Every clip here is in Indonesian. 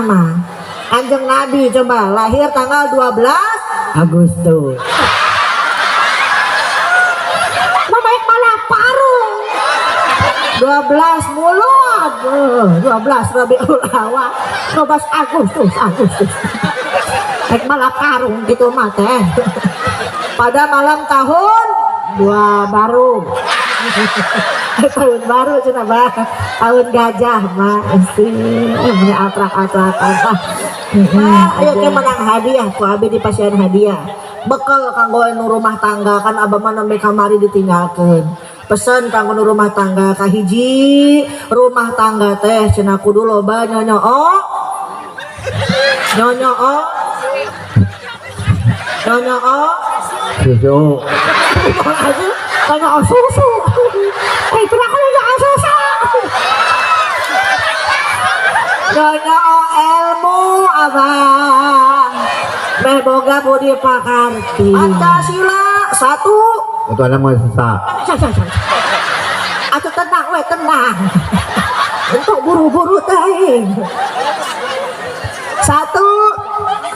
mah. Kanjeng Nabi coba lahir tanggal 12 Agustus. Mamaik malah parung 12 mulut 12 Rabiul Awal 12 Agustus malah parung gitu mah teh. Pada malam tahun baru tahun baru cina bah tahun gajah mah ini atrak-atrakan ayo ke menang hadiah ku abi di pasien hadiah bekal kanggo nu rumah tangga kan abah mah nembe kamari ditinggalkeun pesen kanggo nu rumah tangga kahiji rumah tangga teh cenah kudu loba nyonya Susu. Kagak susu. Itu aku enggak susu. Nyonya ilmu abang. Meh boga budi pakarti. Pancasila 1. Itu anak mau susah. Atuh tenang we tenang. Untuk buru-buru teh. 1.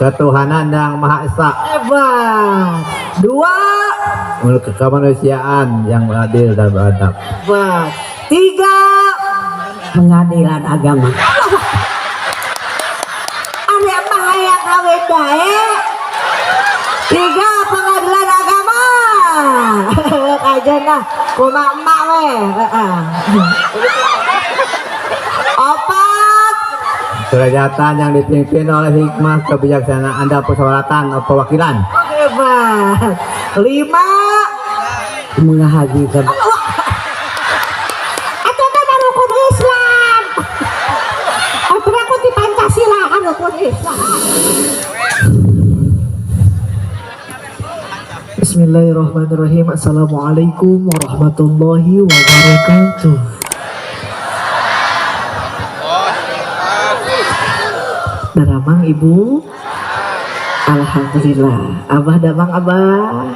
Ketuhanan yang Maha Esa. Hebat. 2. Kemanusiaan yang adil dan beradab. Hebat. 3. Pengadilan agama. Ada bahaya kawin dae. 3. Pengadilan agama. Kajana kumaha emak we. 4. Kerajaan yang dipimpin oleh hikmah kebijaksanaan dan persahabatan perwakilan. Hebat. 5. Menghajikan. Atau kan rukun Islam. Atau aku di Pancasila kan rukun Islam. Bismillahirrahmanirrahim. Assalamualaikum warahmatullahi wabarakatuh. Daramang ibu. Alhamdulillah. Abah damang abah.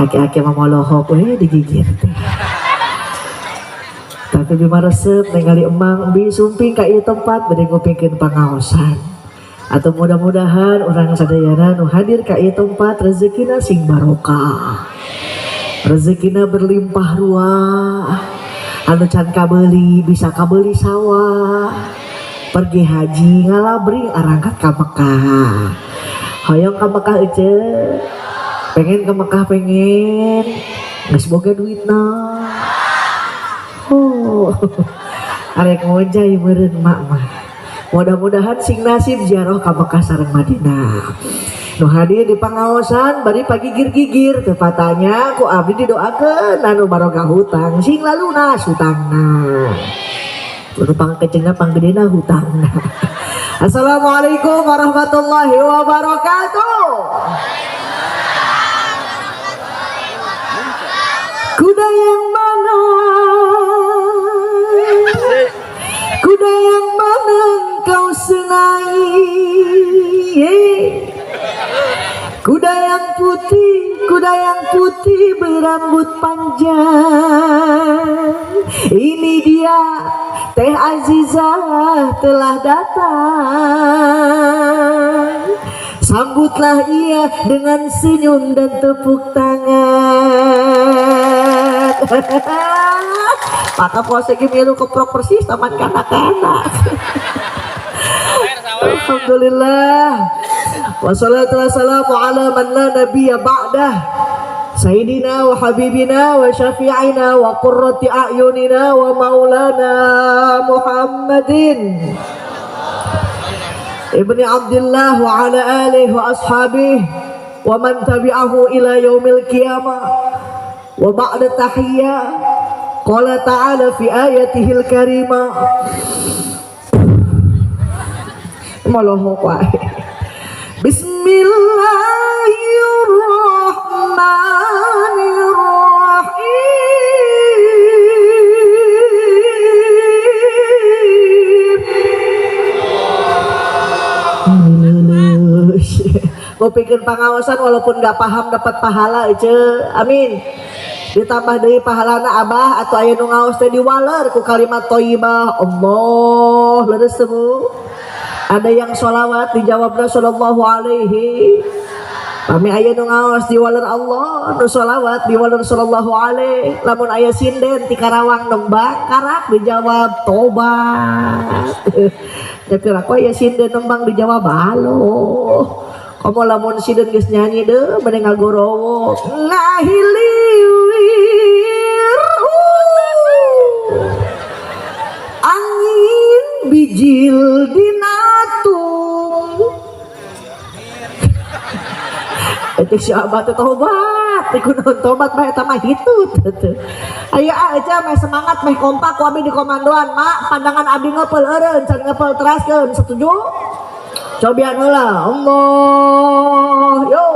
Aki-aki mamolohok we digigir teh. Tapi bima resep ningali emang bi sumping ka ieu tempat bade ngupingkeun pangaosan. Atau mudah-mudahan orang sadayana nu hadir ka ieu tempat rezekina sing barokah. Rezekina berlimpah ruah. Anu can kabeuli bisa kabeuli sawah. Pergi haji ngalabring arangkat ka Mekah. Hoyong ka Mekah ece. Pengen ke Mekah pengen. Geus boga duitna. Arek ngojay meureun mak mah. Mudah-mudahan sing nasib ziarah ka Mekah sareng Madinah. Nu hadir di pangaosan bari pagigir-gigir teu patanya ku abdi didoakeun anu barokah hutang sing lalunas hutangna. Kudu pangkecengna panggedena hutangna. Assalamualaikum warahmatullahi wabarakatuh. Kuda yang mana? Kuda yang mana kau senangi? Kuda yang putih berambut panjang. Ini dia Teh Azizah telah datang. Sambutlah ia dengan senyum dan tepuk tangan. Maka posegi milu keprok persis taman kanak-kanak. Alhamdulillah. Wassalatu wassalamu ala man la nabiyya ba'dah. Sayyidina wa habibina wa syafi'ina wa qurrati a'yunina wa maulana Muhammadin ibni Abdullah wa ala alihi wa ashabihi wa man tabi'ahu ila yaumil qiyamah wa ba'da tahiyyah. Qala ta'ala fi ayatihil karimah. Malohok wae. Bismillahirrahmanirrahim. Mau pikir pengawasan walaupun gak paham dapat pahala aja. Amin. Ditambah dari pahalana abah atau aya nu ngaos teh diwaler ku kalimat thayyibah. Allah leres teu. Ada yang sholawat dijawabna sallallahu alaihi. Kami aya nu ngaos di waler Allah, nu sholawat di waler sallallahu alaihi. Lamun aya sinden ti Karawang nembang karak dijawab tobat. Tapi aku aya sinden nembang dijawab halo. Kamu lamun sinden geus nyanyi deh mending ngagorowo. Ngahiliwir. Angin bijil dinatung. Itu si abah teh tobat, dikunaon tobat mah eta mah hitut. Ayo aja meh semangat meh kompak ku abdi di komandoan, Mak. Pandangan abdi ngeupel eureun, can ngeupel teraskeun. Setuju? Cobian heula. Allah. Yo.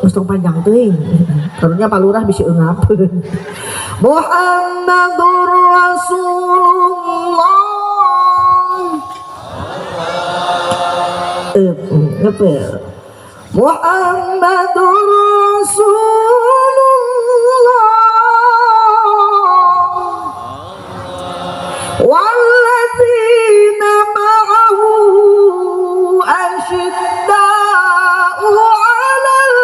Mustang panjang teuing. Karunya Pak Lurah bisi eungapeun. Muhammadur Rasulullah. Ngepel Muhammadur Rasulullah walladzina ma'ahu asyidda'u 'alal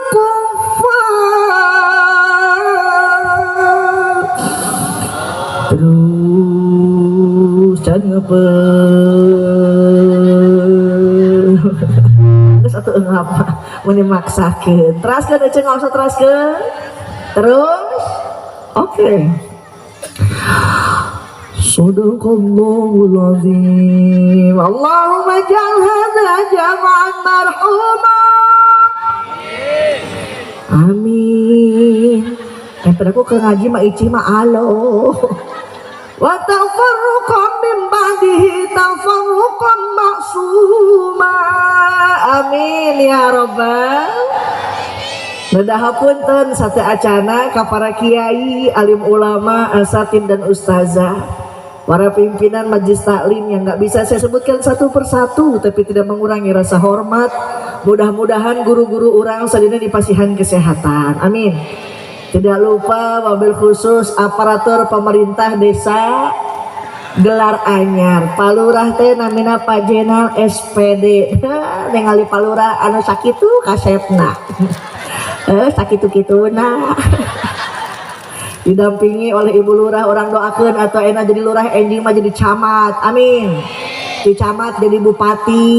kuffar. Terus jangan ngepel satu apa meni maksakeun teraskeun ece nggak usah teraskeun terus oke. Shadaqallahul azim. Allahumma ja'al hadza jama'an marhuma. Amin. Pada aku ke ngaji mah ici mah alo. Wa tafarruqan min ba'dihi tafarruqan maksuma. Amin ya rabbal. Nadahapunten sate acana ka para kiai, alim ulama, asatid dan ustazah, para pimpinan majelis taklim yang nggak bisa saya sebutkan satu persatu tapi tidak mengurangi rasa hormat. Mudah-mudahan guru-guru orang sadina dipasihan kesehatan. Amin. Tidak lupa wabil khusus aparatur pemerintah desa gelar anyar Palurah teh namina Pak Jenal SPD. Ningali Palurah anu sakitu kasepna. Sakitu-kituna. Didampingi oleh Ibu Lurah, orang doakeun atau enak jadi lurah enjing mah jadi camat. Amin. Di camat jadi bupati.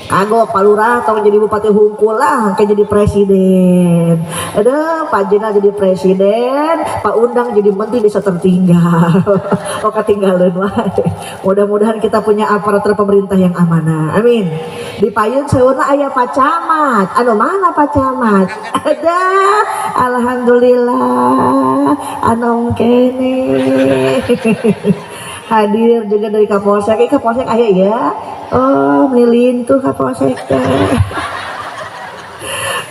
Kagok Pak Lurah atau jadi bupati hungkul lah kayak jadi presiden. Ada Pak Jenal jadi presiden, Pak Undang jadi menteri bisa tertinggal. Oh ketinggalan wae. Mudah-mudahan kita punya aparatur pemerintah yang amanah. Amin. Di payun seuna aya Pak Camat. Anu mana Pak Camat? Ada. Alhamdulillah. Anu kene. Hadir juga dari Kapolsek. Kapolsek aya ya. Oh, melilin tuh Kapolsek teh.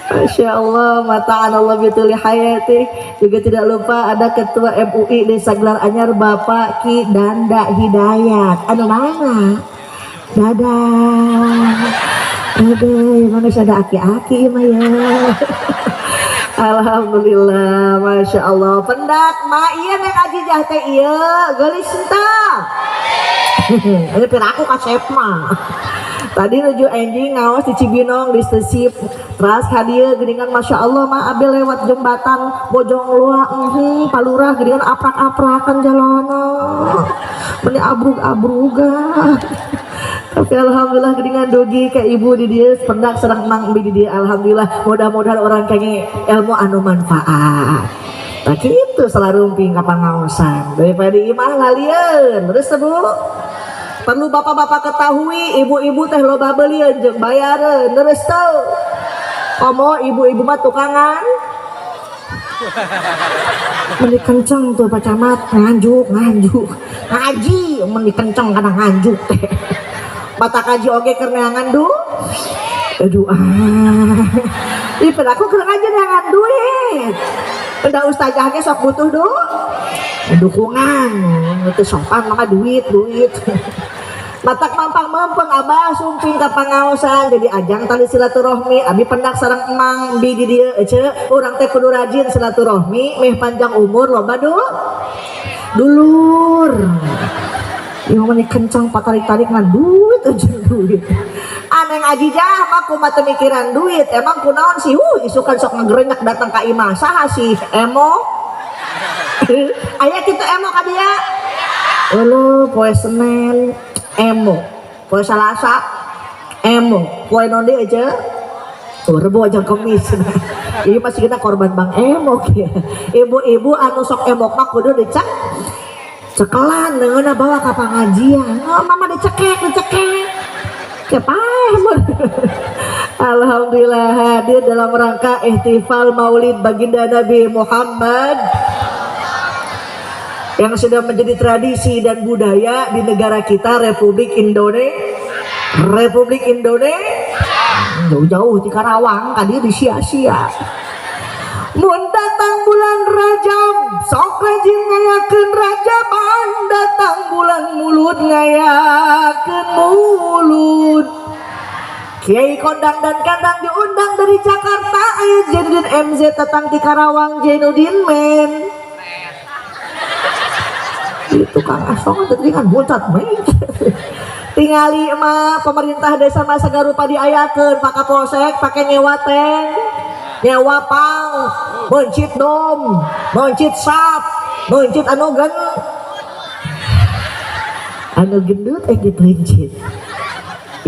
Masya Allah, mata Allah betul hayati. Juga tidak lupa ada Ketua MUI Desa Gelar Anyar Bapak Ki Danda Hidayat. Anu mana? Dadah. Aduh, mana ada aki-aki mah ya. Alhamdulillah, Masya Allah. Pendak, mak iya neng aji jahte iya, gelis entah. Ini piraku kasep mah. Tadi nuju enjing ngawas di Cibinong di stasiun Ras hadia geningan Masya Allah mah abis lewat jembatan Bojong Lua Palurah geningan aprak-aprakan jalana meni abrug-abrugan. Tapi alhamdulillah geningan dogi ke ibu di dia pendak serang mang di dia. Alhamdulillah mudah-mudahan orang kayaknya ilmu anu manfaat. Nah gitu selalu rumping kapan ngaosan daripada imah lalieun. Terus Bu perlu bapak-bapak ketahui ibu-ibu teh loba belian jeung bayareun. Terus teu komo ibu-ibu mah tukangan meni kenceng tuh Pak Camat nganjuk ngaji meni kenceng kadang nganjuk teh mata kaji oge keur neangan aduh ih pelaku keur ngaji neangan duit udah ustazah ge sok butuh dukungan itu sopan maka duit matak mampang-mampang abah sumping ka pangaosan jadi ajang tali silaturahmi abi pendak sareng emang bi di dieu ece urang teh kudu rajin silaturahmi meh panjang umur loba dulur Yang mana kencang patarik-tarik ngan duit aja duit. Aneh ngaji jah mah kumaha mikiran duit. Emang kunaon sih? Isukan sok ngagerenyak datang ka imah. Saha sih emo? Aya kitu emo ka dia? Eueuh, poe Senen emo. Poe Salasa emo. Poe non deui aja. Rebo aja kemis. Ini masih kita korban Bang Emok ya. Ibu-ibu anu sok emok mah kudu dicek cekelan dengan bawa ke pengajian. Oh, mama dicekek. Cepat. Alhamdulillah hadir dalam rangka ihtifal Maulid baginda Nabi Muhammad yang sudah menjadi tradisi dan budaya di negara kita Republik Indonesia. Jauh-jauh di Karawang tadi di sia-sia. Mun datang bulan Rajab sok rajin ngayakeun Rajaban, datang bulan Mulud ngayakeun Mulud. Kiai Kondang dan Kandang diundang dari Jakarta, aya Jainuddin MZ datang di Karawang, Jainuddin men. Itu Kang Asong tadi kan buncat men. Tingali mah pemerintah desa masa garupa diayakeun Pak Kapolsek pakai nyewa tank, nyewa pang, mencit dom, mencit sap, mencit anu gendut dipencit.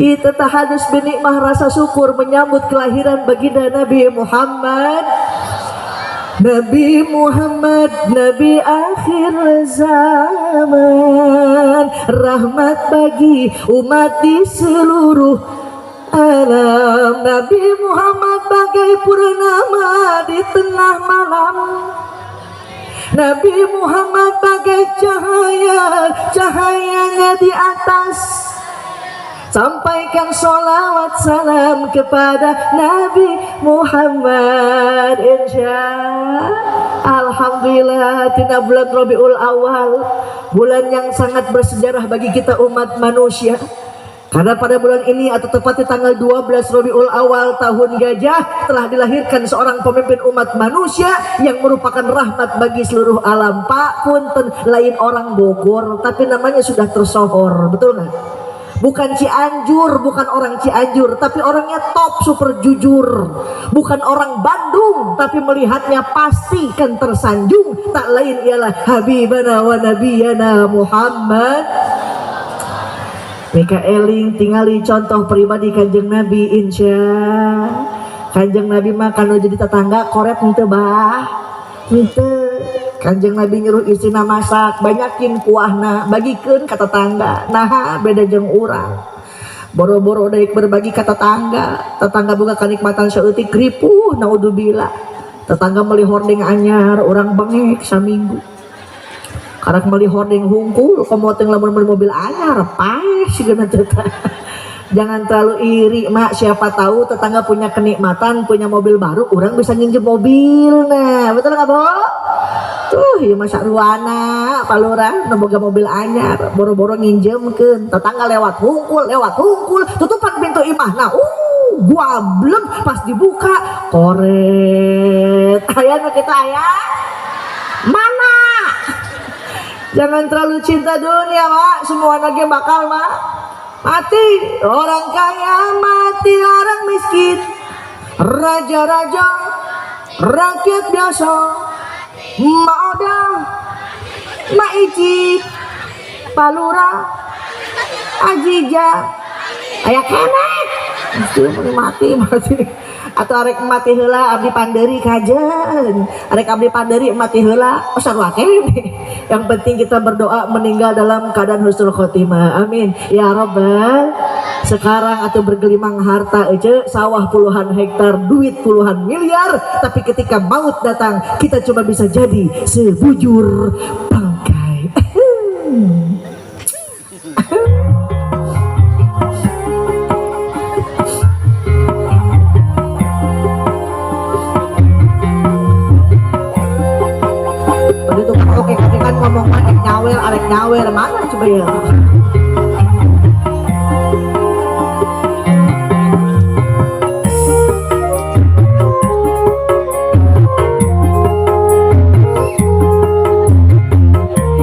Itu harus benikmah rasa syukur menyambut kelahiran baginda Nabi Muhammad. Nabi Muhammad, Nabi akhir zaman, rahmat bagi umat di seluruh alam. Nabi Muhammad bagai purnama di tengah malam. Nabi Muhammad bagai cahayanya di atas. Sampaikan sholawat salam kepada Nabi Muhammad. Alhamdulillah tina bulan Rabiul Awal, bulan yang sangat bersejarah bagi kita umat manusia. Karena pada bulan ini atau tepatnya tanggal 12 Rabiul Awal tahun gajah telah dilahirkan seorang pemimpin umat manusia yang merupakan rahmat bagi seluruh alam. Pak punten lain orang Bogor tapi namanya sudah tersohor, betul nggak? Bukan Cianjur, bukan orang Cianjur, tapi orangnya top super jujur. Bukan orang Bandung, tapi melihatnya pasti kan tersanjung. Tak lain ialah Habibana wa Nabiyana Muhammad. Mika eling tingali contoh pribadi Kanjeng Nabi insya. Kanjeng Nabi mah kalau jadi tetangga korek ente bah, ente. Kanjeng Nabi nyuruh istrina masak, banyakin kuahna, bagikeun ka tetangga. Nah, beda jeung urang. Boro-boro daek berbagi ka tetangga. Tetangga boga kanikmatan saeutik ripuh naudzubillah. Tetangga meuli hordeng anyar, urang bengek saminggu. Karek meuli hordeng hungkul, komo teh lamun meuli mobil anyar, paes sigeuna tetangga. Jangan terlalu iri mak, siapa tahu tetangga punya kenikmatan, punya mobil baru, orang bisa nginjem mobil. Nah, betul nggak Bo? Tuh, ya masa ruana, palurah, boga mobil anyar, boro-boro nginjemkeun. Tetangga lewat hungkul, tutupan pintu imah. Nah, gua belum pas dibuka, koret. Aya nu kita aya? Mana? Jangan terlalu cinta dunia, Mak. Semua nage bakal, Mak. Mati orang kaya, mati orang miskin, raja-raja, rakyat biasa, maodang, maicik, palura, ajija, aya kenek, mati. Atau arek mati heula abdi panderi kajen, arek abdi panderi mati heula sarua kene. Yang penting kita berdoa meninggal dalam keadaan husnul khotimah, amin ya robbal. Sekarang atau bergelimang harta aja, sawah puluhan hektar, duit puluhan miliar, tapi ketika maut datang kita cuma bisa jadi sebujur bangkai. Oke, kan ngomong arek nyawer mana coba ya?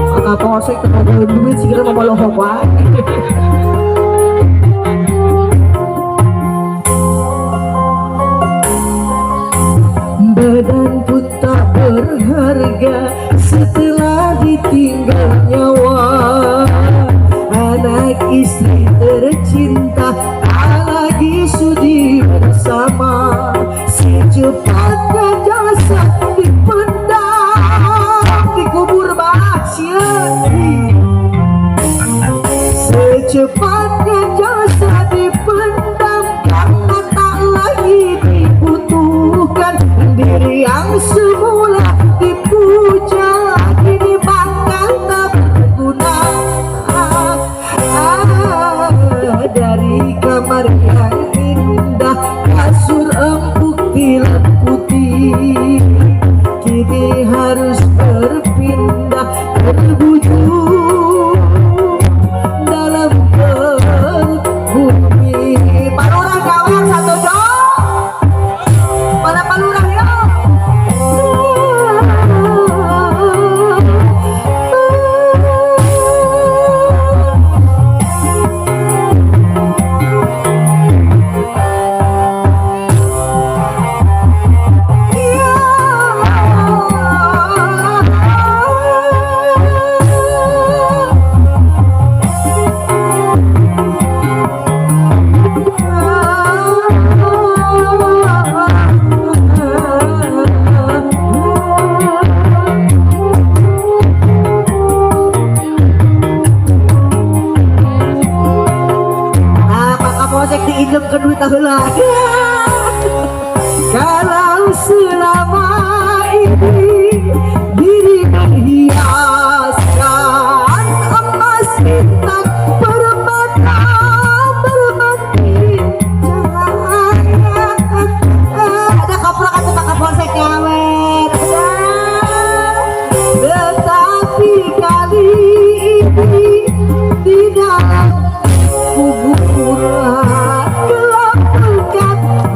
Kakak posek ketemu duit sih kira mau lohok wae. Badan pun tak berharga setelah ditinggal nyawa. Anak istri tercinta tak lagi sudi bersama. Secepatnya jasad dipendam dikubur bahsyati. Secepatnya jasad dipendam karena tak lagi dibutuhkan. Diri yang semula dipuja kini bakal tak berguna. Dari kamar yang indah kasur empuk tilam putih kini harus berpindah terbujur dalam perut bumi. Palurah kawan satu dong, pada palurah ya. Diinjam ke duit tahulah. Kalau selama ini diri menghiaskan emas bintang permata berbanding cahaya. Ada koplok atau pakai polsek nyawer. Tetapi kali ini di dalam kuburan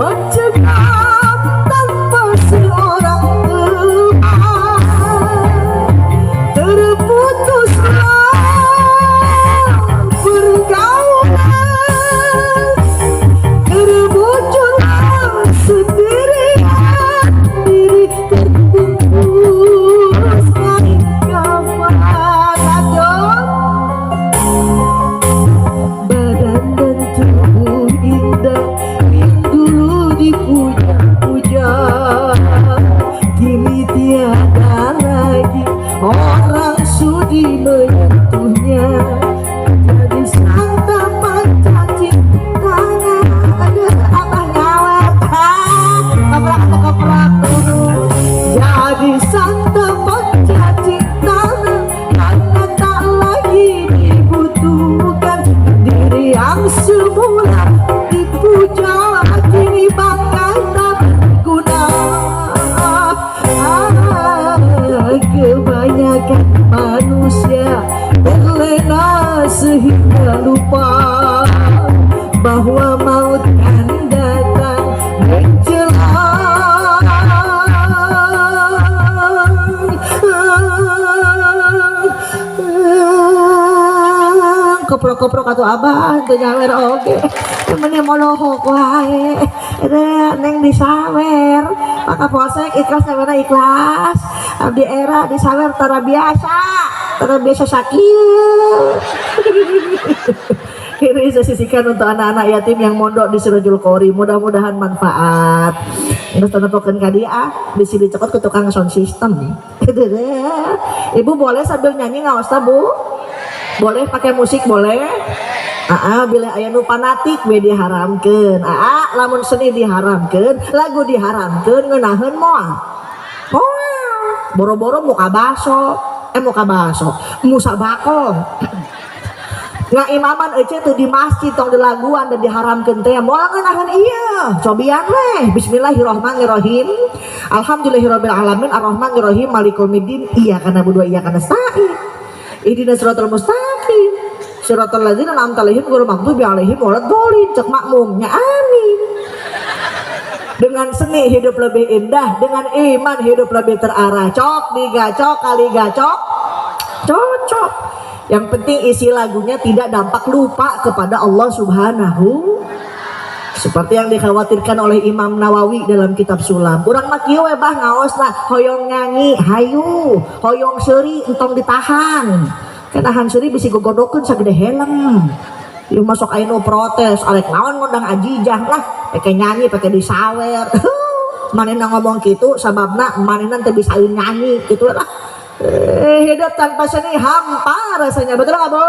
mencegah tanpa seorang teman. Terputuslah pergaulan, termuncullah sendirian diri terbungkus kain kafan. Aduh, badan dan tubuh indah dulu dipuja-puja kini tiada lagi orang sudi menyentuhnya. Jadi santapan caci tangan ada apa nyawet koprak dulu. Jadi santapan caci tangan karena tak lagi dibutuhkan. Diri yang semula dipuja kini bakal tak berguna. Kebanyakan manusia terlena sehingga lupa bahwa maut kan datang menjelang. Koprok-koprok atau abah itu nyawer oke. Temennya mau lohok wae. Neng disawer maka polsek ikhlas namanya ikhlas. Abdi era disawer tara biasa sakit. Ini saya sisihkan untuk anak-anak yatim yang mondok di Sirajul Qori. Mudah-mudahan manfaat. Terus tenepokeun ka dia bisi dicekot ke tukang sound system. Ibu boleh sambil nyanyi ngaos Bu? Boleh pakai musik boleh? Bila aya nu fanatik we diharamkeun. Lamun seni diharamkeun, lagu diharamkeun ngeunaheun moal. Boro-boro muka baso, musabako. Ngaimaman ece tuh di masjid tong dilaguan dan diharamkeun teh moal ngeunaheun ieu. Cobian we. Bismillahirrahmanirrahim. Alhamdulillahirabbil alamin arrahmanirrahim malikul middin. Iyyaka na'budu wa iyyaka nasta'in. Ihdinas siratal mustaqim. Siratal ladzina an'amta 'alaihim ghairil maghdubi 'alaihim waladdallin. Cek makmumnya amin. Dengan seni hidup lebih indah, dengan iman hidup lebih terarah. Cok digacok kali gacok cocok. Yang penting isi lagunya tidak dampak lupa kepada Allah Subhanahu, seperti yang dikhawatirkan oleh Imam Nawawi dalam kitab Sulam. Urang mah kieu we bah ngaosna hoyong nyanyi hayu, hoyong seuri entong ditahan. Kanahan seuri bisi gogodokeun sagede helm. Ieu masuk aya nu protes, arek naon ngundang ajijah lah, pake nyanyi pake disawer. Manehna ngomong kitu sababna manehna teu bisa nyanyi kitu lah. Hidup tanpa seni hampa rasanya, betul nggak Bu?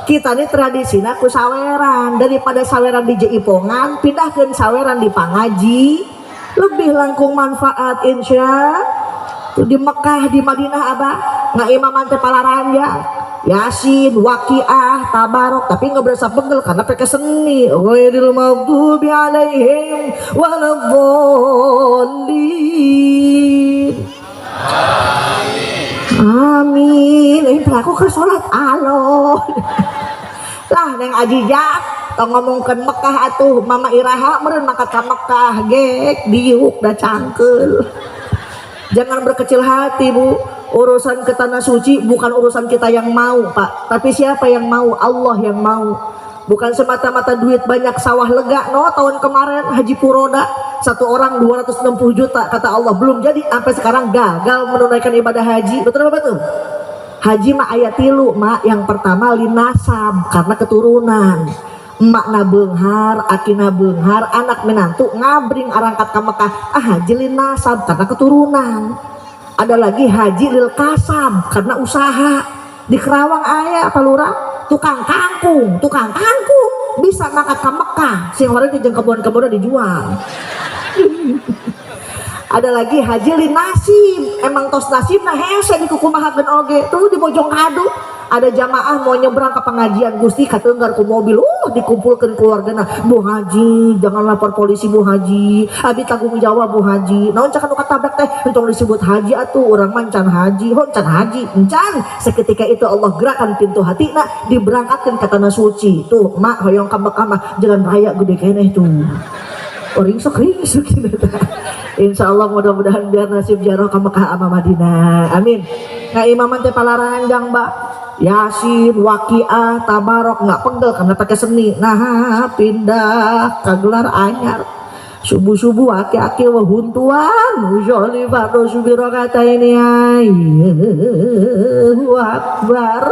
Kita ini tradisinya ku saweran, daripada saweran di jaipongan pindahkan saweran di pangaji lebih langkung manfaat insya. Tuh di Mekah di Madinah abah ngaimaman teh palaranjang Yasin, Waqiah, Tabarok, tapi nggak berasa pegel karena pakai seni. Ghairil maghdubi alaihim waladhdallin. Amin. Ini pelaku ke sholat alon. Lah neng ajijak tong ngomongkeun Mekah atuh Mama Iraha meureun mangkat ka Mekah gek diuk da cangkeul. Jangan berkecil hati Bu. Urusan ke tanah suci bukan urusan kita yang mau Pak, tapi siapa yang mau? Allah yang mau. Bukan semata-mata duit banyak sawah lega. No, tahun kemarin Haji Puroda satu orang 260 juta kata Allah, belum jadi sampai sekarang gagal menunaikan ibadah haji. Betul apa betul? Haji mah ayat tilu mak. Yang pertama linasab karena keturunan. Emak na beunghar, akina beunghar, anak menantu ngabring arangkat ka Mekah. Haji linasab karena keturunan. Ada lagi haji lil kasab karena usaha. Di Kerawang aya apa lurah? Tukang kangkung bisa mangkat ke Mekah sing orang di kebun-kebun dijual. Ada lagi haji lin nasib, emang tos nasibna hese di kukumahakeun oge. Tuh di Bojongkadu ada jamaah mau nyebrang ke pengajian Gusti kateunggar ku mobil, dikumpulkeun keluargana. Bu Haji, jangan lapor polisi Bu Haji. Abi tanggung jawab Bu Haji. Naon cak anu katabrak teh entong disebut haji atuh, urang mah can haji, can haji, encan. Seketika itu Allah gerakan pintu hatina diberangkatkeun ka tanah suci. Tuh mak hoyong ka Mekah mah jalan raya gede keneh tuh. Orang sok gitu. Insya Allah mudah-mudahan biar nasib jaroh ke Mekah sama Madinah. Amin. Nggak imaman teh palaranjang Mbak. Yasin, Waqiah, Tabarok nggak pegel karena pakai seni. Nah pindah ke gelar anyar. Subuh-subuh aki-aki wahuntuan. Usyoli fardo subiro kata ini Akbar.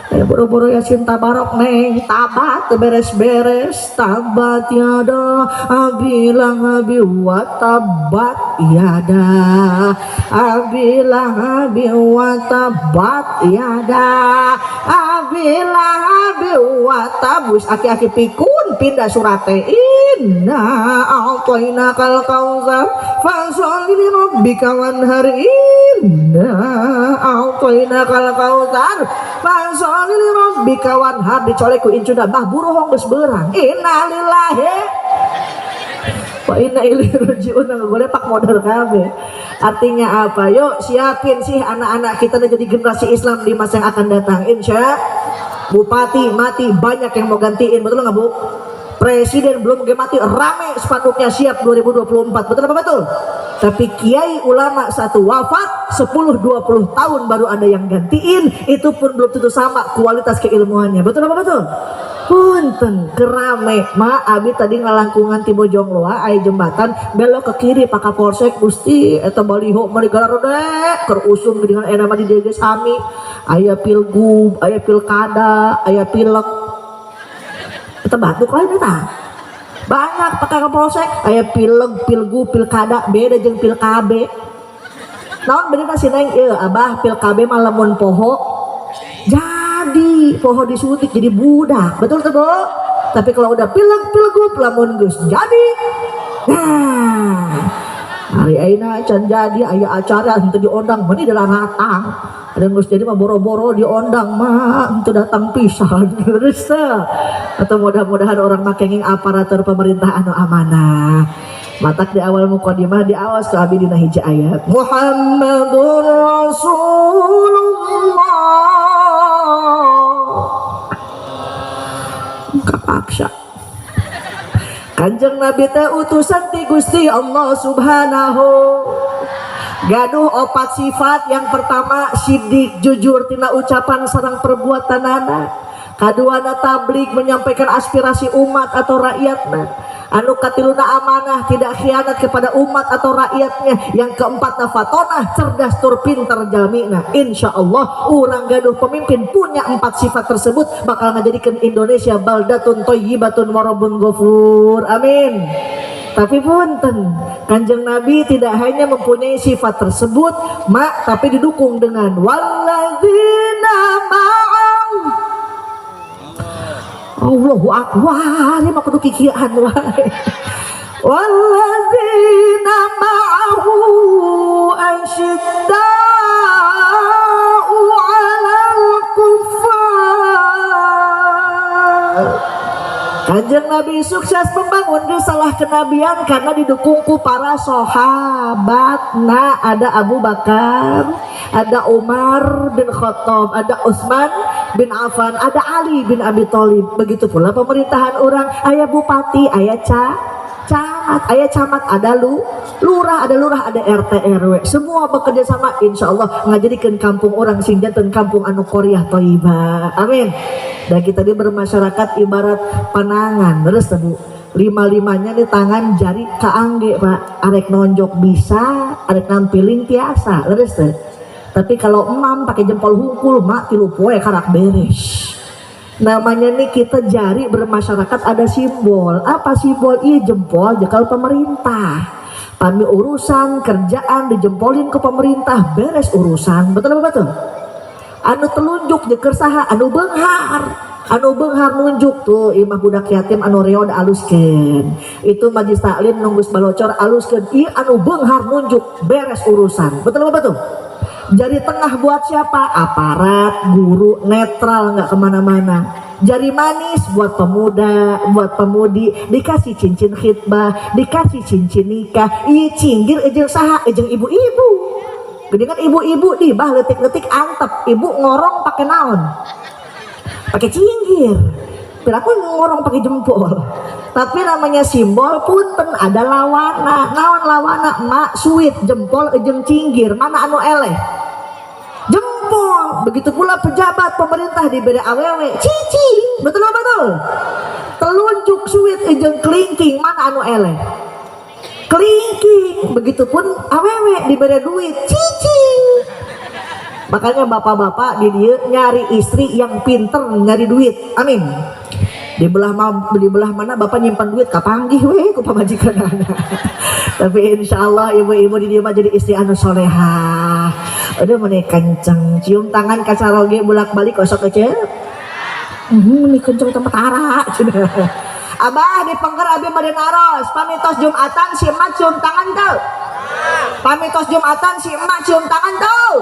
Boro-boro Yasin Tabarok neng tabat beres-beres tabat yada abilang abi wa tabat yada abilang abi wa tabat yada abilang abi wa tabus aki-aki pikun pindah surate inna a'tayna kal kautsar fasholli li rabbika wanhar inna a'tayna kal kautsar fasholli li rabbika wanhar dicolek ku incuna bah buruhong geus beurang. Innalillahi wa inna ilaihi raji'un. Boleh pak modal kabeh. Artinya apa? Yuk siapin sih anak-anak kita jadi generasi Islam di masa yang akan datang. Insya Bupati mati banyak yang mau gantiin, betul nggak Bu? Presiden belum mati rame spanduknya siap 2024, betul apa betul? Tapi kiai ulama satu wafat 10-20 tahun baru ada yang gantiin, itu pun belum tentu sama kualitas keilmuannya, betul apa betul? Punten kerame ma abi tadi ngalangkungan ti Bojongloa aya jembatan belok ke kiri Pak Kapolsek Gusti eta baliho mari galarode keur usum dengan era mah di DG sami aya pilgub aya pilkada aya pilek eta batuk lain eta banyak Pak Kapolsek aya pileg pilgub pilkada beda jeung pilkabe naon bener sih neng ieu abah pilkabe mah lamun poho jadi poho disuntik jadi budak, betul tuh Bu? Tapi kalau udah pilek-pilgub lamun geus jadi nah hari ayeuna can jadi aya acara henteu diondang meni dalanatang ada geus jadi mah boro-boro diondang mah henteu datang pisan geus atau mudah-mudahan orang makenging aparatur pemerintah anu amanah. Matak di awal mukadimah di awas ke abi dina hiji ayat Muhammadur Rasulullah kapaksa Kanjeng Nabi teh utusan ti Gusti Allah Subhanahu Gaduh opat sifat. Yang pertama sidik jujur tina ucapan sareng perbuatanana. Kaduana tablik menyampaikan aspirasi umat atau rakyatna. Anu katiluna amanah tidak khianat kepada umat atau rakyatnya. Yang keempatna fatonah cerdas tur pinter jalmina. Insya Allah urang gaduh pemimpin punya 4 sifat tersebut bakal ngajadikan Indonesia baldatun thayyibatun warabun ghafur. Amin. Tapi punten, Kanjeng Nabi tidak hanya mempunyai sifat tersebut, tapi didukung dengan walladzina ma'am. Allahu akbar, ini mah kudu kikian wae. Walladzina ma'ahu asyidda'u 'alal kuffar. Kanjeng Nabi sukses membangun risalah kenabian karena didukung ku para sahabat. Nah, ada Abu Bakar, ada Umar bin Khattab, ada Utsman bin Affan, ada Ali bin Abi Thalib. Begitu pula pemerintahan orang, aya bupati, aya camat, aya camat, ada lurah, ada RT RW. Semua bekerja sama insya Allah ngajadikan kampung orang sing janten kampung anu Qoryah Thayyibah. Amin. Dan kita di bermasyarakat ibarat panangan, terus Bu. 5-5-nya di tangan jari kaangge Pak. Arek nonjok bisa, arek nampiling tiasa, terus teh. Tapi kalau emam pakai jempol hungkul mak tilu poe karak beres. Namanya nih kita jari bermasyarakat ada simbol. Apa simbol? Iya jempol jakal pemerintah. Pami urusan kerjaan dijempolin ke pemerintah beres urusan. Betul apa betul? Anu telunjuk jeker saha anu beunghar nunjuk tuh imah budak yatim anu reod aluskeun. Itu majlis taklim nunggus balocor aluskeun. Ieu anu beunghar nunjuk beres urusan. Betul apa betul? Jari tengah buat siapa? Aparat, guru, netral, nggak kemana-mana. Jari manis buat pemuda, buat pemudi, dikasih cincin khitbah, dikasih cincin nikah. Iya cinggir ejeng saha, ejeng ibu-ibu. Gede kan ibu-ibu di bah letik-letik antep. Ibu ngorong pakai naon? Pakai cinggir. Aku ngorong pakai jempol. Tapi namanya simbol punten ada lawana. Naon lawana? Mak suit jempol ejeng cinggir. Mana anu eleh? Jempol. Begitu pula pejabat pemerintah diberi awewe cicing. Betul betul. Telunjuk suit ejeng kelingking. Mana anu eleh? Kelingking. Begitupun awewe diberi duit cicing. Makanya bapak-bapak di dia nyari istri yang pinter nyari duit. Amin. Di belah mana bapak nyimpan duit kapanggih weh ku pamajikan anak. Tapi insya Allah ibu-ibu di dia mah jadi istri anu solehah. Udah menik kenceng cium tangan kacaroge bolak-balik osok aja. Menik kenceng tempat arah. Abah di pengker abi made naros pamitos Jumatan si emak cium tangan tuh. Pamitos Jumatan si emak cium tangan tuh.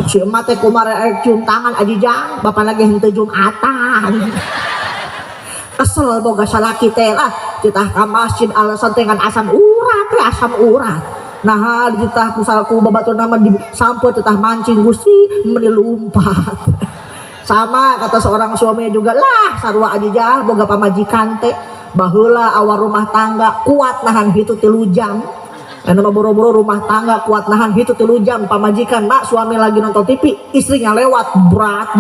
Si emak teh kumaha cium tangan aji jang bapak lagi henteu Jumatan. Kesel boga salaki teh lah ditah ka masjid alasan teh ngan asam urat. Nah ditah kusalku babatur nama di sampo tetah mancing Gusti meni lumpat. Sama kata seorang suami juga lah sarua aja jah boga pamajikan teh baheula awal rumah tangga kuat nahan hitu 3 jam. Karena boro-boro rumah tangga kuat nahan hitu 3 jam pamajikan mak suami lagi nonton TV istrinya lewat berat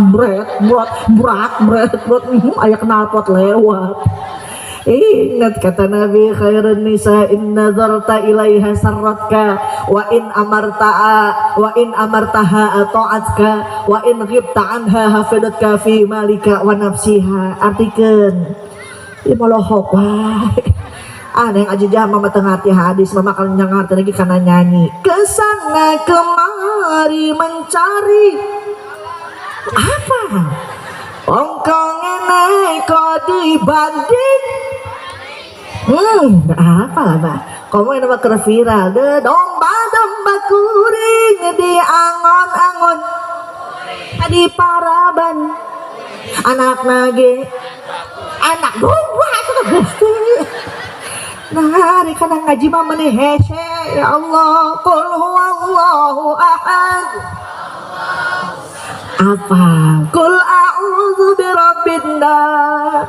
aya knalpot lewat. Ingat kata Nabi khairun nisa in nazarta ilaiha sarratka wa in amartaha ata'atka wa in ghibta anha hafidatka fi malika wa nafsiha. Artikeun ieu molohok wae. Yang aja jam mama tengah arti hadis mama kalau nyangarti lagi karena nyanyi kesana kemari mencari apa ongkongnya naik kok dibanding apa lah bah kamu yang nama viral deh domba kuring di angon-angon di paraban anak domba itu Gusti. Nah, kadang ngaji mah meneh hese ya Allah. Qul huwallahu ahad. Apa? Qul a'udzu birabbin nas.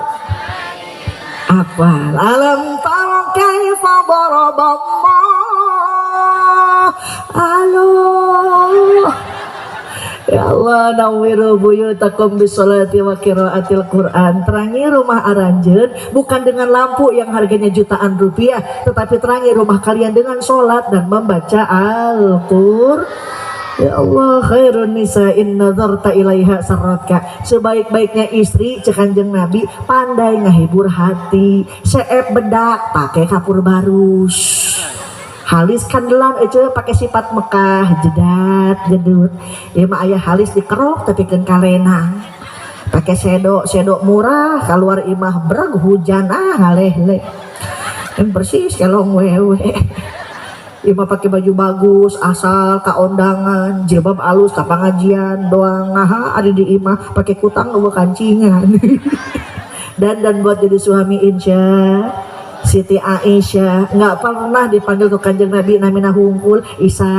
Apa? Alam tara kaifa daraballah Halo. Ya Allah, nawiru buyutakum bisolati wa qiraatil Quran. Terangi rumah aranjeun bukan dengan lampu yang harganya jutaan rupiah, tetapi terangi rumah kalian dengan sholat dan membaca Al-Qur'an. Ya Allah, khairun nisa'in nazarta ilaiha sarratka. Sebaik-baiknya istri cek Kanjeng Nabi pandai ngahibur hati. Seep bedak pakai kapur barus. Halis kandelan aja pakai sifat Mekah jedat jedut. Ya mah aya halis dikerok tapi keun kalenang. Pakai sedok murah keluar imah breg hujan haleh-leh. Kan persis kelong wewe. Imah pakai baju bagus asal ka ondangan, jilbab alus ka pangajian doang ngaha ada di imah pakai kutang nu kancingan. Dan buat jadi suami insya Siti Aisyah nggak pernah dipanggil ke Kanjeng Nabi namina hungkul Isa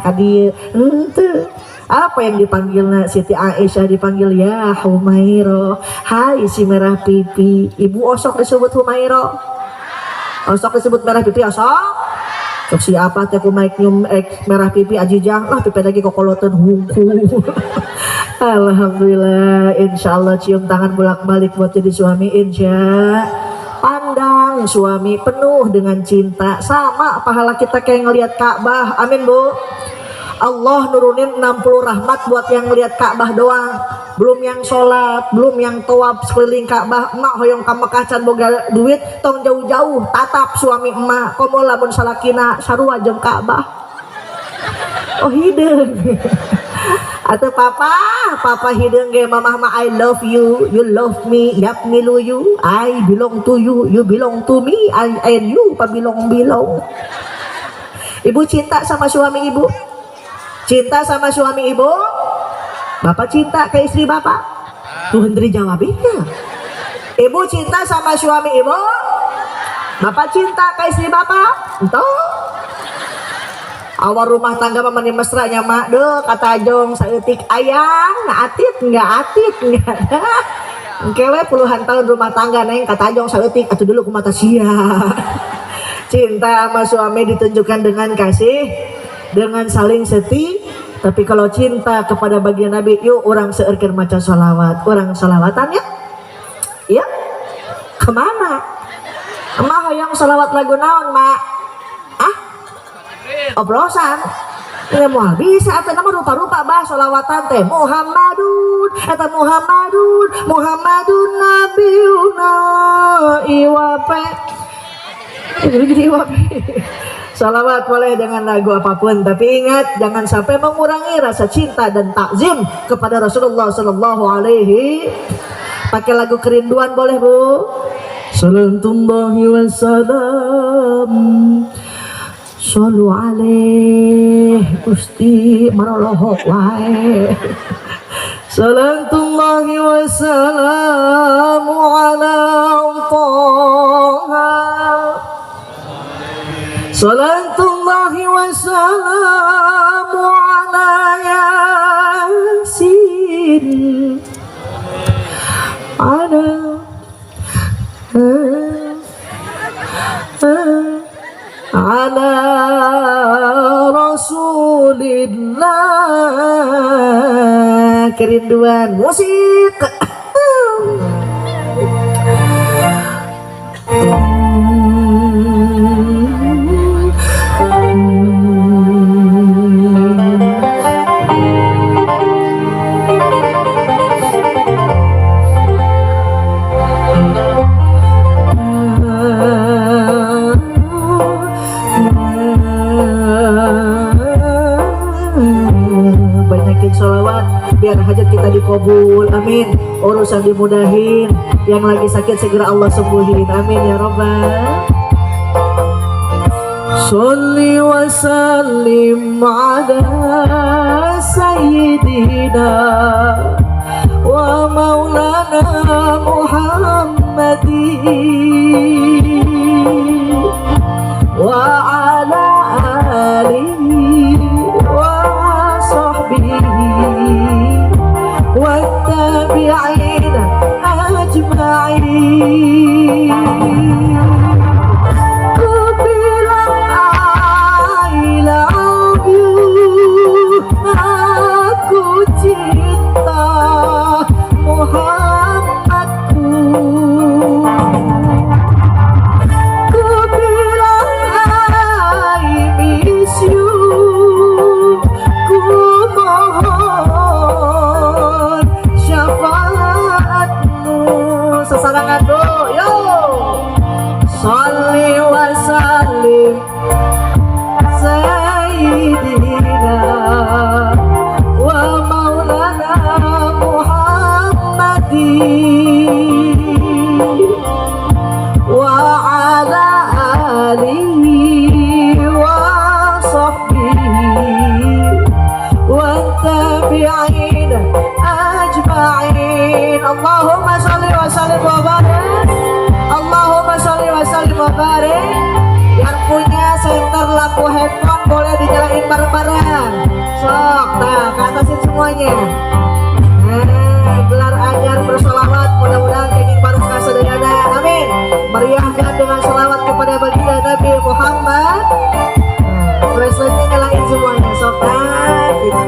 kadir ente. Apa yang dipanggilnya Siti Aisyah dipanggil ya Humairo. Hai si merah pipi. Ibu osok disebut Humairo. Osok disebut merah pipi osok. Cok siapa teh kumaik nyum merah pipi ajijang lah pipi lagi kokoloten hungkul. Alhamdulillah, insyaallah cium tangan bolak-balik buat jadi suami insya. Pandang suami penuh dengan cinta sama pahala kita kayak ngelihat Ka'bah. Amin Bu. Allah nurunin 60 rahmat buat yang ngelihat Ka'bah doang, belum yang sholat, belum yang tawaf sekeliling Ka'bah. Emak hoyong ka Mekah can boga duit tong jauh-jauh tatap suami emak komo lamun salakina sarua jeung Ka'bah. Oh hideung. Atau papa hidung ge mama I love you, you love me, yap milu you, I belong to you, you belong to me, I and you belong. Ibu cinta sama suami ibu? Cinta sama suami ibu? Bapak cinta ke istri bapak? Tuh hendri jawabinnya. Ibu cinta sama suami ibu? Bapak cinta ke istri bapak? Entah. Awal rumah tangga mah mesranya mak deh kata Jong saeutik ayang nggak atit kewe puluhan tahun rumah tangga neng kata Jong saeutik atuh dulu kumata sia. Cinta sama suami ditunjukkan dengan kasih, dengan saling seti. Tapi kalau cinta kepada bagian Nabi, yuk orang seurkeun maca sholawat, orang sholawatan ya kemana emah hoyong sholawat lagu naon mak oplosan ya moal bisa atau nama rupa-rupa bah sholawatan teh Muhammadun Nabiuna iwape jadi iwape. Sholawat boleh dengan lagu apapun, tapi ingat jangan sampai mengurangi rasa cinta dan takzim kepada Rasulullah Sallallahu Alaihi. Pakai lagu kerinduan boleh Bu. Sallallahu wassalam Sallu alaih Gusti marolohok wae. Salatullahi wassalamu ala Taha. Salatullahi wassalamu ala Yasin. Ala Rasulillah. Kerinduan musik. Banyakin sholawat biar hajat kita dikabul, amin. Urusan dimudahin, yang lagi sakit segera Allah sembuhin, amin ya Rabbal. Sholli wa sallim ala sayyidina wa maulana Muhammadin wa ala alihi wa sahbihi wa tabi'in ajma'in. sorangan do yo sholli wa sallim sayyidina wa maulana Muhammadin wa ala alihi wa sahbihi wa tabi'in ajma'in. Allahumma sholli wa sallim wa barik. Allahumma sholli wa sallim wa barik. Yang punya senter lampu handphone boleh dinyalain bareng-bareng. Sok, nah ke atasin semuanya. Gelar anyar bersolawat, mudah-mudahan kenging barokah sedayana. Amin. Meriahkan dengan solawat kepada baginda Nabi Muhammad. Braceletnya nyalain semuanya. Sok, nah gitu.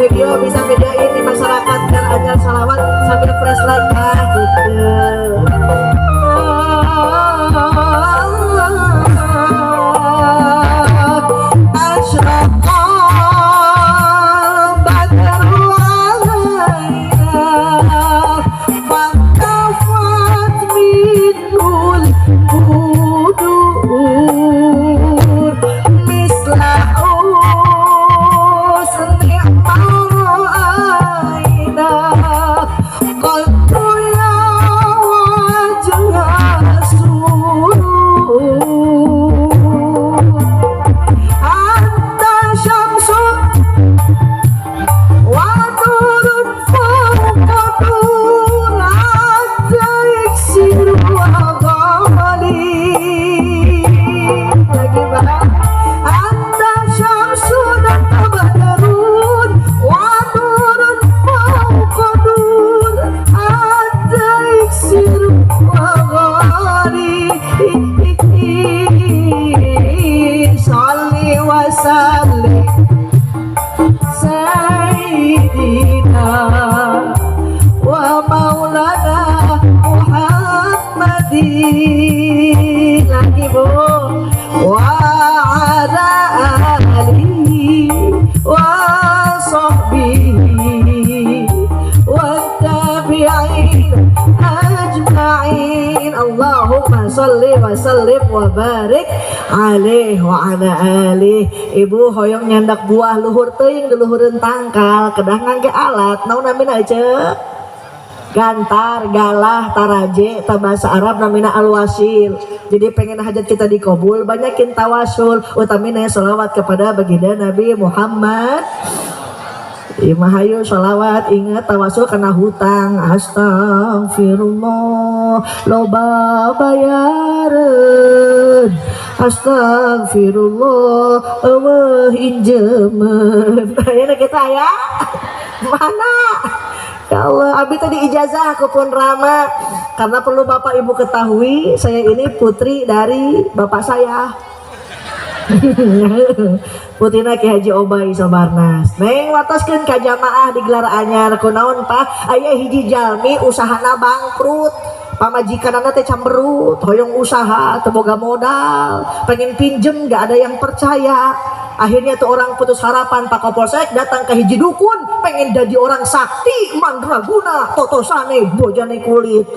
Video bisa videoin di masyarakat dan ajar salawat sambil press like gitu. Lagi bu wa ala alihi wa sahbihi wa tabi'in ajma'in. Allahumma sholli wa sallim wa barik alaihi wa ala alihi. Ibu hoyong nyandak buah luhur teuing di luhureun tangkal kedah ngangge alat naon namina aja gantar, galah, taraje, bahasa Arab namina al-wasil. Jadi pengen hajat kita dikabul, banyakin tawasul, utamina sholawat kepada baginda Nabi Muhammad. Imahayu sholawat, ingat tawasul kena hutang. Astagfirullah loba bayareun, astagfirullah eueuh injemen. Ayeuna kita aya mana? Ya Allah, abi tadi ijazah ke Pun Rama. Karena perlu Bapak Ibu ketahui, saya ini putri dari bapak saya. Putina Ki Haji Obay Sobarnas. Neng watoskeun ka jamaah di gelar anyar kunaon Pak? Aya hiji jalmi usahana bangkrut. Pamajikanana teh camberut, hoyong usaha, teu boga modal, pengen pinjem gak ada yang percaya. Akhirnya tuh orang putus harapan, Pak Kapolsek datang ke hiji dukun, pengen jadi orang sakti, mandraguna, totosane, bojane kulit.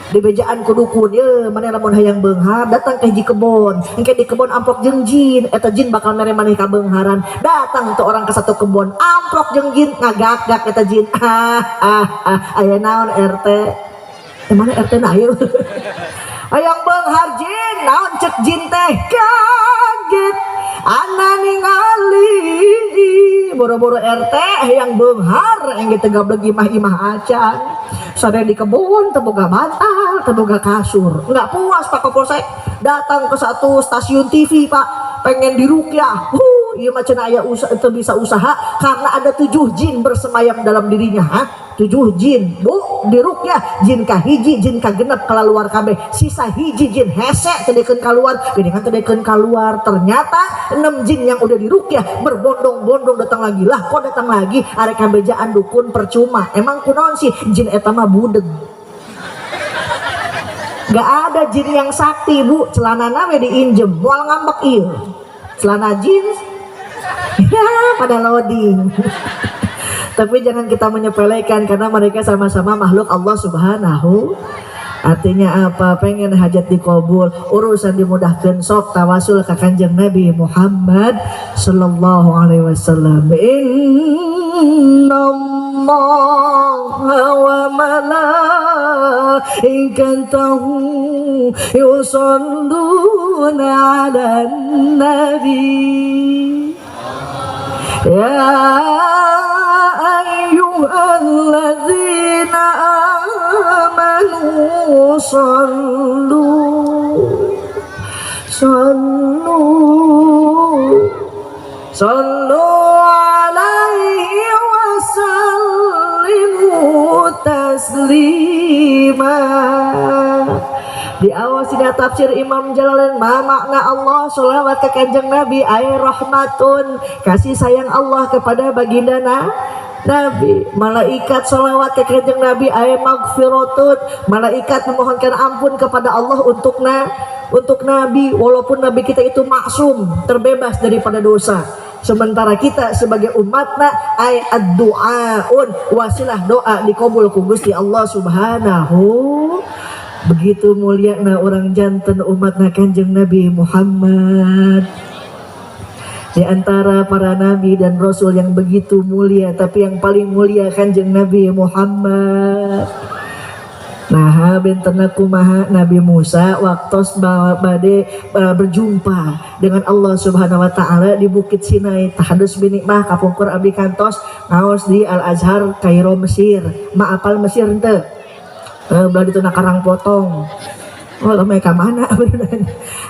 Di bejaan ku dukun ye, mana lamun hayang beunghar datang ke hiji kebon, engke di kebon amplok jeung jin, eta jin bakal mere maneh ka beungharan. Datang tuh orang ke satu kebon, amplok jeung jin, ngagak-gak eta jin. Aya naon RT? Mana RT na ayeuna? Hayang beunghar jin, naon cek jin teh? Kaget. Ana ningali boro-boro RT hayang beunghar engge teu gableg imah-imah acan. Sare di kebun teu boga bantal, teu boga kasur. Enggak puas Pak Kapolsek, datang ke satu stasiun TV Pak, pengen diruqyah. Ieu mah cenah aya teu bisa usaha karena ada 7 jin bersemayam dalam dirinya. 7 jin, Bu, diruqyah. Jin kahiji, jin kagenep kalaluar kabeh. Sisa hiji jin hese tedekeun kaluar, geningan tedekeun kaluar. Ternyata 6 jin yang udah diruqyah berbondong-bondong datang lagi. Lah kok datang lagi? Arek kabejaan dukun percuma. Emang kunaon sih jin eta mah budeg. Nggak ada jin yang sakti bu, celana we diinjem, mual ngambek iya, celana jeans, ya pada loading. Tapi jangan kita menyepelekan karena mereka sama-sama makhluk Allah Subhanahu. Artinya apa? Pengen hajat dikabul, urusan dimudahkan, sok tawasul ka Kanjeng Nabi Muhammad sallallahu alaihi wasallam. Innallaha wa malaikatahu yusholluna 'alan nabi. Ya ayyuhalladzina amanu sallu alaihi wasallimu taslima. Di awal sini tafsir Imam Jalalain makna Allah sholawat ke Kanjeng Nabi ay rahmatun, kasih sayang Allah kepada baginda Nabi. Malaikat sholawat ke Kanjeng Nabi ay magfiratun, malaikat memohonkan ampun kepada Allah untuk Nabi, walaupun Nabi kita itu maksum, terbebas daripada dosa. Sementara kita sebagai umatna ay ad-du'aun, wasilah doa dikabul ku Gusti Allah Subhanahu. Begitu mulia na orang jantan umatna Kanjeng Nabi Muhammad. Di antara para nabi dan rasul yang begitu mulia, tapi yang paling mulia Kanjeng Nabi Muhammad. Nah, bentena kumaha Nabi Musa waktu bade berjumpa dengan Allah Subhanahu wa taala di Bukit Sinai. Tahadus binikmah kapungkur abdi kantos ngaos di Al Azhar Kairo Mesir. Maapal Mesir henteu. Belah itu nakarang potong. Oh, mereka mana?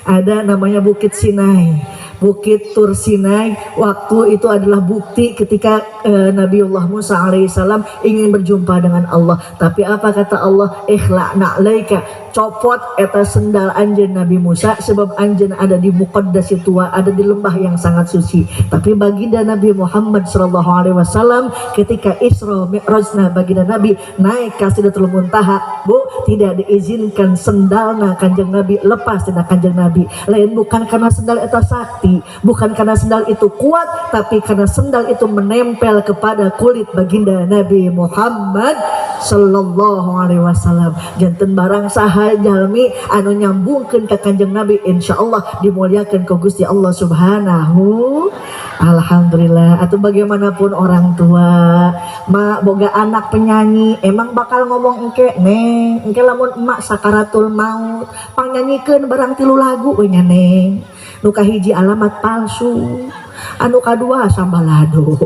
Ada namanya Bukit Sinai, Bukit Tur Sinai. Waktu itu adalah bukti ketika Nabiullah Musa alaihissalam ingin berjumpa dengan Allah. Tapi apa kata Allah? Ikhla'na alaika, copot eta sendal anjeun Nabi Musa, sebab anjeun ada di muqaddas tua, ada di lembah yang sangat suci. Tapi baginda Nabi Muhammad sallallahu alaihi wasallam ketika Isra Mi'rajna baginda Nabi naik ke Sidratul Muntaha, Bu, tidak diizinkan sendalna Kanjeng Nabi lepas tina Kanjeng Nabi. Lain bukan karena sendal itu sakti, bukan karena sendal itu kuat, tapi karena sendal itu menempel kepada kulit baginda Nabi Muhammad sallallahu alaihi wasallam. Janten barang saha jalmi anu nyambungkeun ka Kanjeng Nabi insyaallah dimuliakeun ku Gusti Allah Subhanahu. Alhamdulillah. Atau bagaimanapun orang tua mak boga anak penyanyi emang bakal ngomong engke neng, engke lamun emak sakaratul maut pangnyannyikeun barang 3 lagu we nya neng. Nu kahiji alamat palsu, anu kadua sambalado.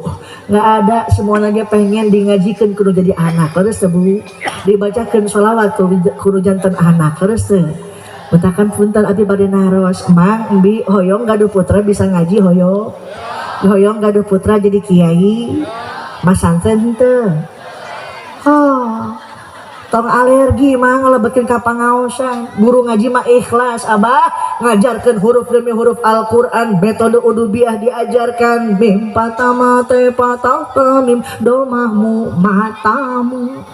Nggak ada, semua lagi pengen dingajikeun kudu jadi anak. Terus Bu dibacakeun sholawat kudu janten anak. Terus bentakan punten abdi bade naros emang embi hoyong gaduh putra bisa ngaji hoyong gaduh putra jadi kiai mas santren teu. Tong alergi mah ngalebekeun ka pangaosan. Guru ngaji mah ikhlas abah, ngajarkeun huruf demi huruf Al-Qur'an, metode udubiah diajarkan, mim patama te patah mim domahmu matamu.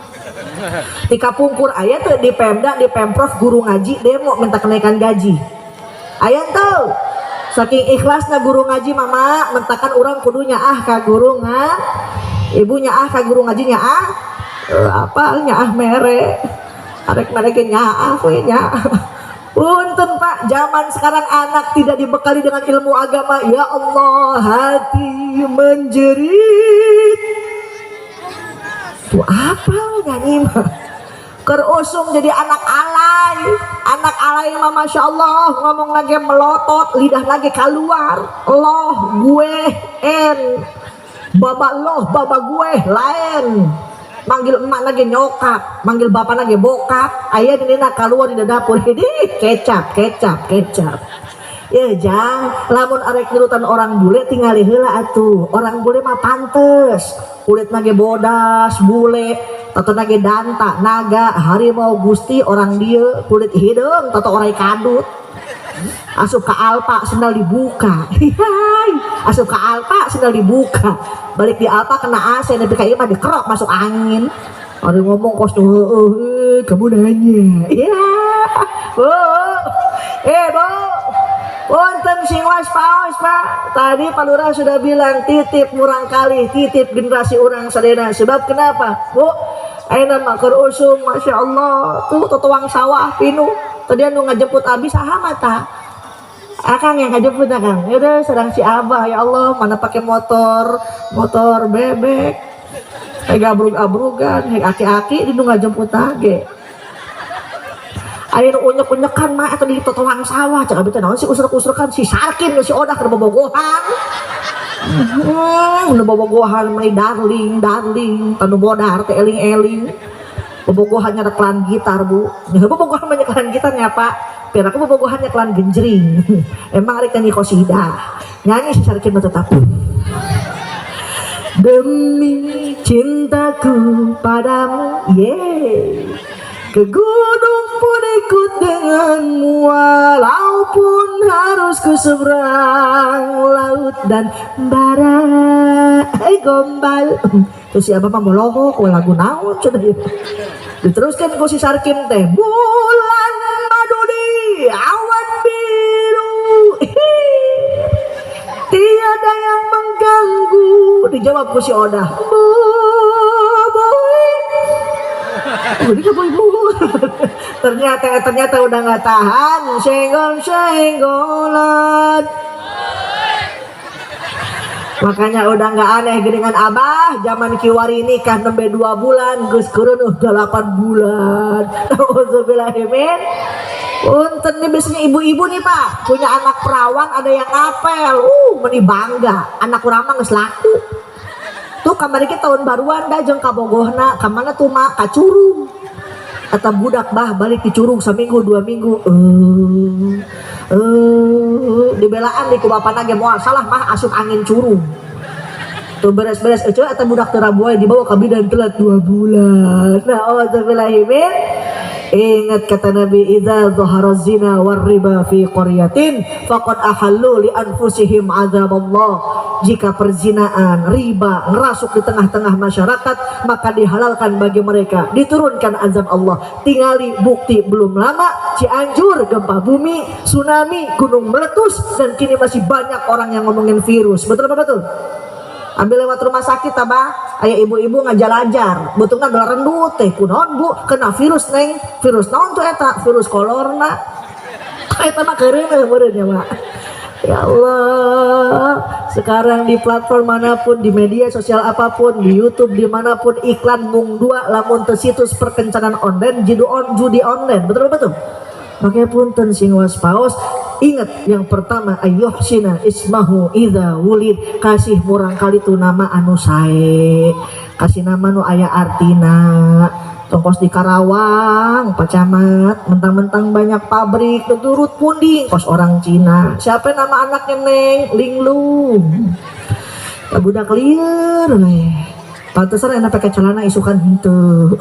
Di kapungkur aya teh di Pemda, di Pemprov guru ngaji demo minta kenaikan gaji. Aya teu. Saking ikhlasna guru ngaji mama mentakan urang kudunya ka guru ibunya ka guru ngajinya apalnya mere arek mereka nyaah we nya. Punten Pak, zaman sekarang anak tidak dibekali dengan ilmu agama, ya Allah hati menjerit. Tuh apa nyanyi mah kerusung jadi anak alay mah masya Allah, ngomong lagi melotot, lidah lagi keluar, loh gue baba gue lain. Manggil emak lagi nyokap, manggil bapak lagi bokap, ayah ini nak keluar di dapur ini kecap. Ya jang, lamun arek nurutan orang bule tinggal heula atuh. Orang bule mah pantes, kulit lagi bodas, bule, tato lagi danta, naga, harimau gusti orang dia kulit hidung, tato orang kadut. Asup ke Alpa sendal dibuka. Asup ke Alpa sendal dibuka. Balik di Alpa kena AC tapi kayak mah dikerok masuk angin. Ada ngomong kos tuh kamu nanya. Ya Bu, Bu, punten sing waspaos Pak. Tadi Pak Lurah sudah bilang titip murang kali, titip generasi orang sadena. Sebab kenapa? Bu, ayeuna mah keur usum, masya Allah. Tuh tutuang sawah pinu. Tadi anu ngajemput abi saha mata. Akang yang ngajemput Akang. Yaudah sedang si Abah, ya Allah, mana pakai motor bebek. Gabrug-abrugan, aki-aki di nu ngajemputage. Ayo unyek-unyekan mah atau di totoang sawah cak abi teh naon si usrek-usrekan si Sarkin si Odah keur bobogohan. Nu bobogohan meni darling tanu bodar teh eling-eling. Bobogohan nya klan gitar Bu. Bobogohan banyak klan gitarnya Pak. Pira aku bobogohan nya klan genjring. Emang rek nyanyi qasidah. Nyanyi si Sarkin mah tetap. Demi cintaku padamu, ke gunung pun ikut denganmu, walaupun harus ku seberang laut dan bara. Gombal. Terus si Abah mah melohok lagu naon cenah ieu. Diteruskan ku si Sarkim teh, bulan madu di awan biru. Tiada yang mengganggu. Dijawab ku si Odah, ternyata udah nggak tahan, senggol-senggolan. Makanya udah nggak aneh dengan Abah zaman kiwari nikah nembe 2 bulan geus keureun 8 bulan. Auzubillahimin. Punten nih biasanya ibu-ibu nih Pak punya anak perawan ada yang ngapel, meni bangga anak urang mah geus laku. Tuh kamari kita tahun baruan dah jeung kabogohna kamana tuh mak ka Curug. Eta budak bah balik di Curug saminggu 2 minggu. Dibelaan di ku bapana ge moal salah mah asup angin Curug. Tuh beres-beres eta budak teu raboe dibawa ka bidan telat 2 bulan. Nauzubillahimin. Ingat kata Nabi, idza dhahara zina war riba fi qaryatin faqad ahallu li anfusihim azaballah. Jika perzinaan, riba ngerasuk di tengah-tengah masyarakat, maka dihalalkan bagi mereka, diturunkan azab Allah. Tingali bukti belum lama Cianjur gempa bumi, tsunami, gunung meletus, dan kini masih banyak orang yang ngomongin virus. Betul apa betul? Ambil lewat rumah sakit Abah, aya ibu-ibu ngajalajar, betulna gelar rendut teh kunaon Bu, kena virus neng, virus naon tuh eta, virus kolorna. Eta mah keureun meureun ya Mak. Ya Allah, sekarang di platform manapun, di media sosial apapun, di YouTube dimanapun iklan mung 2 lamun teu situs perkencanan online, judi online, betul. Makanya punten sing waspaos. Ingat yang pertama ayyuhsina ismahu idza wulid, kasih murang kali tu nama anu sae, kasih nama nu aya artina. Tongkos di Karawang Pak Camat mentang-mentang banyak pabrik turut punding kos orang Cina. Siapa nama anaknya Neng? Linglung. Budak lieur we. Pantesan enak pakai celana isukan henteu.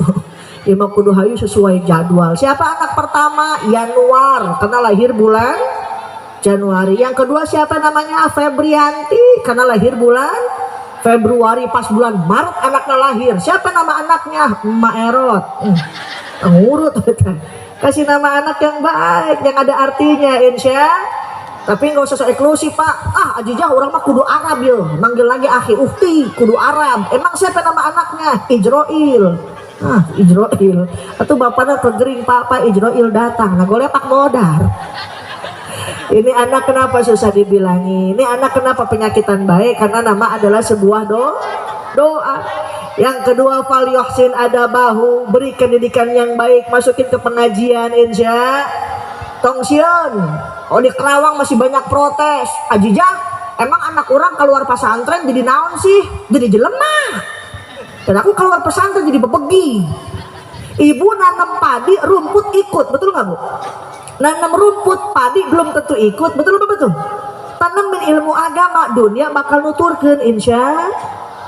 Imam kudu hayu sesuai jadwal. Siapa anak pertama? Januar, karena lahir bulan Januari. Yang kedua siapa namanya? Febrianti, karena lahir bulan Februari. Pas bulan Maret anaknya lahir. Siapa nama anaknya? Maerot. Ngurut. Kasih nama anak yang baik, yang ada artinya, insya. Tapi nggak usah eksklusif Pak. Ajijah orang mah kudu Arab yo. Manggil lagi akhi ukti kudu Arab. Emang siapa nama anaknya? Ijroil. Ijroil. Atau bapaknya kegering Papa Ijroil datang. Nah golek Pak Modar. Ini anak kenapa susah dibilangi? Ini anak kenapa penyakitan baik? Karena nama adalah sebuah doa. Yang kedua, fal yuhsin adabahu, beri pendidikan yang baik, masukin ke pengajian insya. Tongsion. Oh di Kerawang masih banyak protes. Ajijah, emang anak orang keluar pesantren jadi naon sih? Jadi jelemah. Dan aku keluar pesantren jadi bebegi. Ibu nanam padi, rumput ikut, betul nggak Bu? Nanam rumput, padi belum tentu ikut, betul apa betul? Tanemin ilmu agama, dunia bakal nuturkeun insya.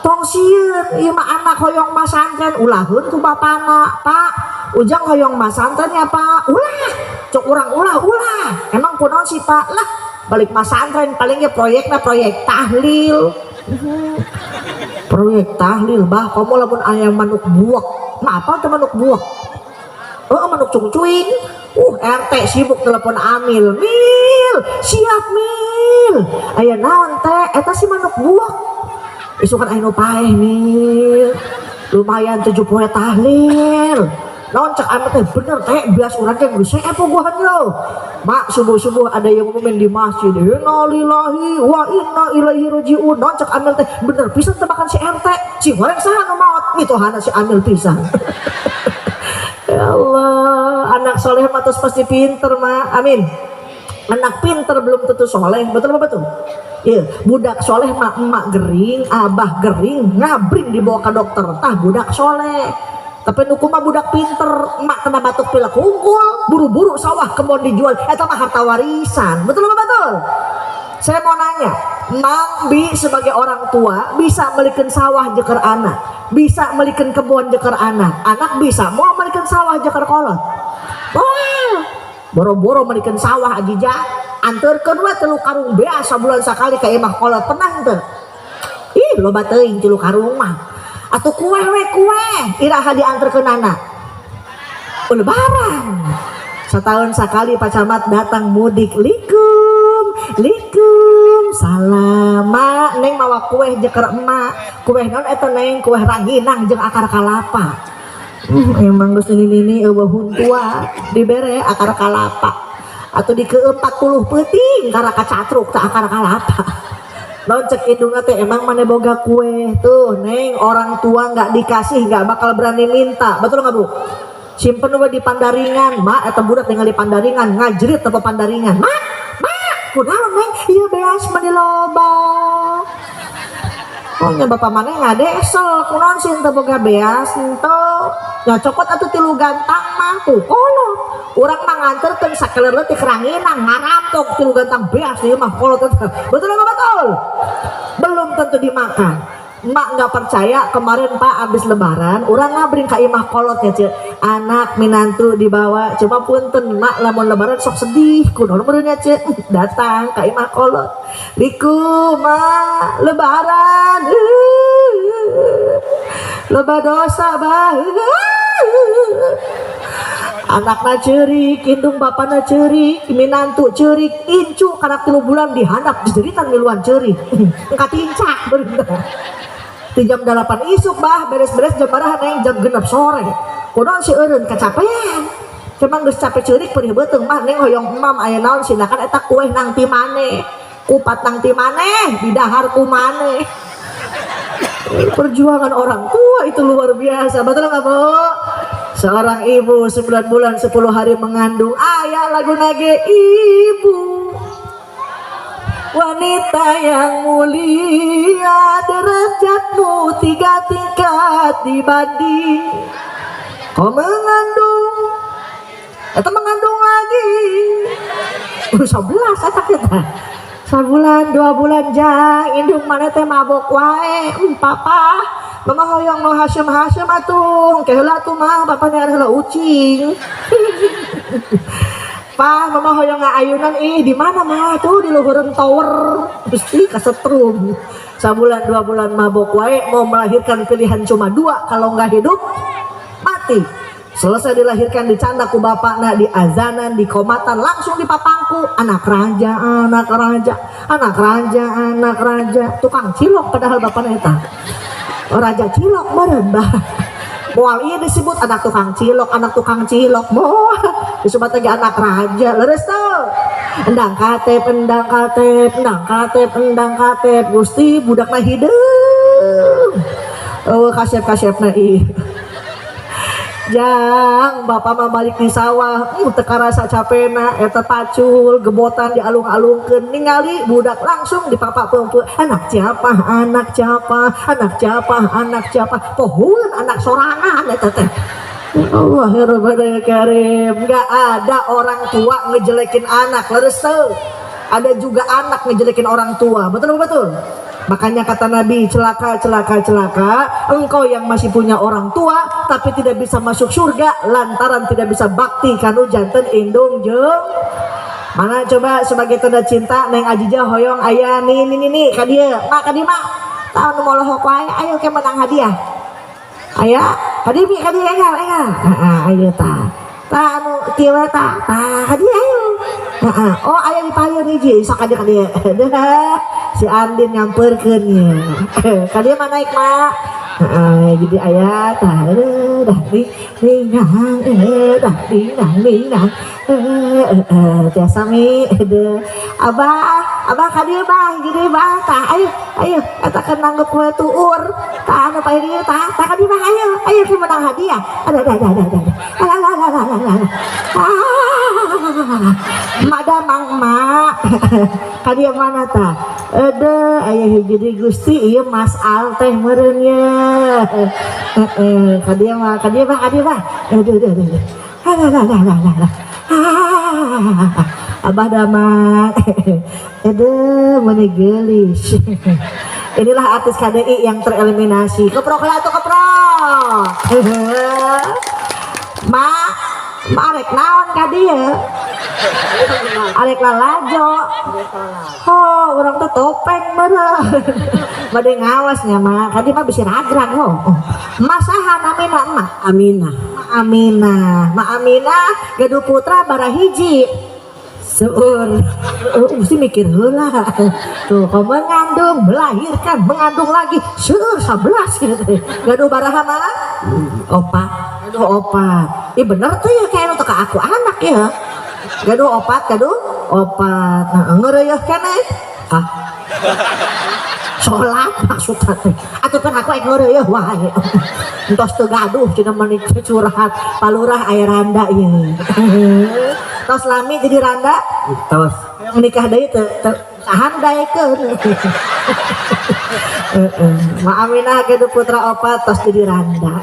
Tong sieun, ieu mah anak hoyong masantren, ulahun ku bapana, Pak. Ujang hoyong masantren ya Pak, ulah. Cok urang ulah. Emang kunaon sih Pak? Lah, balik masantren palingnya proyeknya proyek tahlil. Proyek tahlil bah, kamu lamun ayam manuk buak. Nah apa tuh manuk buak? Oh manuk cungcuing. RT sibuk telepon Amil. Mil, siap Mil. Aya naon teh? Eta si manuk buak. Isukan aya nu paeh Mil. Lumayan 7 poe tahlil. Naon cek Amil teh bener teh bias urang teh geus pogohan yo. Mak subuh-subuh ada yang ngomongin di masjid. Inna lillahi wa inna ilaihi rajiun. Naon cek Amil teh bener pisan tebakan si RT. Si goreng saha nu maot mitohana si Amil pisan. Ya Allah, anak soleh mah terus pasti pinter mah, amin. Anak pinter belum tentu soleh, betul apa betul? Iya, budak soleh mah emak gering, abah gering, ngabring dibawa ke dokter, tah budak soleh. Tapi nuku mah budak pinter, emak kena batuk pilek unggul, buru-buru sawah kebon dijual, eta mah harta warisan, betul apa betul? Saya mau nanya, Mang Bi sebagai orang tua bisa melikin sawah jeker anak, bisa melikin kebun jeker anak bisa mau melikin sawah jeker kolot. Oh, boro-boro melikin sawah ajija, anterkeun we 3 karung beas sabulan sakali ka imah kolot pernah teu? Ih, loba teuing 3 karung mah. Atuh kue iraha dianterkeun anak. Lebaran. Setahun sekali Pak Camat datang mudik, likum salama neng mawa kue jeker emak. Kue non eta neng kue ranginang jeung akar kalapa. Emang geus ini eueuh huntua dibere akar kalapa. Atau di ke 40 peuting karena kacatruk teh akar kalapa. Naon cek indungna teh emang mana boga kue tuh neng, orang tua nggak dikasih nggak bakal berani minta, betul nggak Bu? Simpen we di Pandaringan, mak eta budak tinggal di Pandaringan, ngajrit apa Pandaringan, mak kunaon neng, iya beas mah di loba. Oh nya bapak mana ngadesel, kunaon sih teu boga beas henteu. Nya cokot atuh 3 gantang mah tuh kolot. Urang mah nganterkeun sakeleureut ti keranginang ngarampok 3 gantang beas ieu mah kolot eta. Betul apa betul? Belum tentu dimakan. Mak nggak percaya kemarin Pak abis lebaran orang ngabring ka imah kolot ya cek anak minantu dibawa cuma punten mak lamun lebaran sok sedih kunaon meureunnya cek datang ka imah kolot liku mak lebaran loba dosa bah anakna ceurik indung bapana ceurik minantu ceurik incu kana 3 bulan dihandap dijeritan miluan ceurik engka tincak bener jam 8 isuk bah beres-beres jam baraha neng jam 6 sore kunaon si eureun kacapean cuman geus capek ceurik perih beuteung mah neng hoyong emam aya naon sinakan eta kue nang ti maneh kupat nang ti maneh didahar ku maneh. Perjuangan orang tua itu luar biasa, betul nggak Bu? Seorang ibu 9 bulan 10 hari mengandung, ayah lagu nage ibu wanita yang mulia, derajatmu 3 tingkat dibanding kau mengandung atau mengandung lagi 11 eta kita 1 bulan 2 bulan jang indung mana teh mabok wae papa mama hoyong mau Hasyim atuh keheula tuh mah papa nya heula ucing. Pak, mama hoyong ayunan di mana mah tuh di luhureun tower pasti kasetrum. 1 bulan 2 bulan mabok wae mau melahirkan pilihan cuma 2 kalau nggak hidup mati. Selesai dilahirkan dicanda ku bapakna di azanan di komatan langsung dipapangku anak raja tukang cilok padahal bapakna eta raja cilok meureun bah. Moal ieu disebut anak tukang cilok moal disebut lagi anak raja leres teu endang katep Gusti budakna hideung kasep-kasepna jang bapak mah balik di sawah teu karasa capena eta pacul gebotan dialung-alungkeun ningali budak langsung dipapak peumpeun anak siapa pohon anak sorangan eta teh. Allah ya Rabbana Karim, nggak ada orang tua ngejelekin anak leres teu ada juga anak ngejelekin orang tua, betul. Makanya kata Nabi, celaka engkau yang masih punya orang tua tapi tidak bisa masuk surga lantaran tidak bisa bakti kanu janten indung jeung mana coba sebagai tanda cinta neng Ajijah hoyong aya nih ka dieu mak ka dieu mah tahu nu molohok wae ayo ke menang hadiah aya ka dieu engal ayo tah tah anu kieu tah hadiah ayo. Oh aya di payun hiji sok aja ka dieu. Si Andin nyamperkeun nya. Ka dieu mah naik mah. Jadi aya tah dah ning nang tiasa mi abah ka dieu bang jadi bang tah ayo eta kan nanggep we tuur tah anu pae dieu tah ka dieu bang ayo ki menang hadiah ada mada mang mak ka dieu mana tah aya hiji di Gusti ieu Mas Al teh meureun ye ka dieu bang aduh abah damang menegelis. Inilah artis KDI yang tereliminasi. Keprok latu keprok. Arek naon ka dieu? Arek lalajo. Urang teh topeng meureun. Bade ngawasnya mah, ka dieu mah bisi ragrag Masaha namina mah? Aminah. Ma Aminah gaduh putra bara hiji. Seueur. Mesti mikir heula. Tuh, mengandung, melahirkan, mengandung lagi. Seueur 11 gitu teh. Gaduh baraha mah? Gaduh opat. Bener tuh ya kayak untuk aku anak ya. Gaduh opat. Nah, ngeureueuh keneh. Sholat maksudnya teh. Atuh kan aku ngeureueuh wae. Entos teu gaduh cenah menik curhat palurah aya randa ieu. Tos lami jadi randa, tos menikah deui teu handaekeun. Ma Aminah gaduh putra opat tos jadi randa.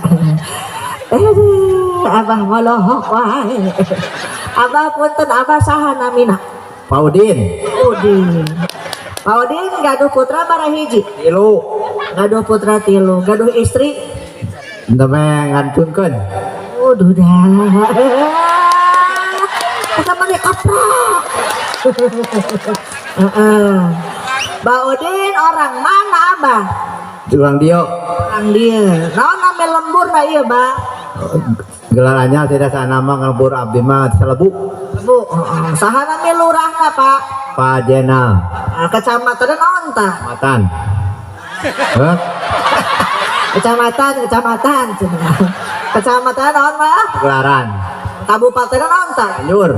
Abah molohok wae. Abah punten abah saha namina? Paudin gaduh putra bara hiji. 3 Gaduh putra 3, gaduh istri ente mah ngantunkeun dah. Kita mani keprok. Baudin orang mana abah? Urang dia Orang dia. Naon name lembur na ieu bang? gelarannya tidak nama ngelebur abdi mah Selebu. Bu, saha name lurahna pak? Pak Jenal Kecamatan naon tah? Matan. Heh, Kecamatan naon mah? Gelaran Kabupaten naon tah? Cianjur,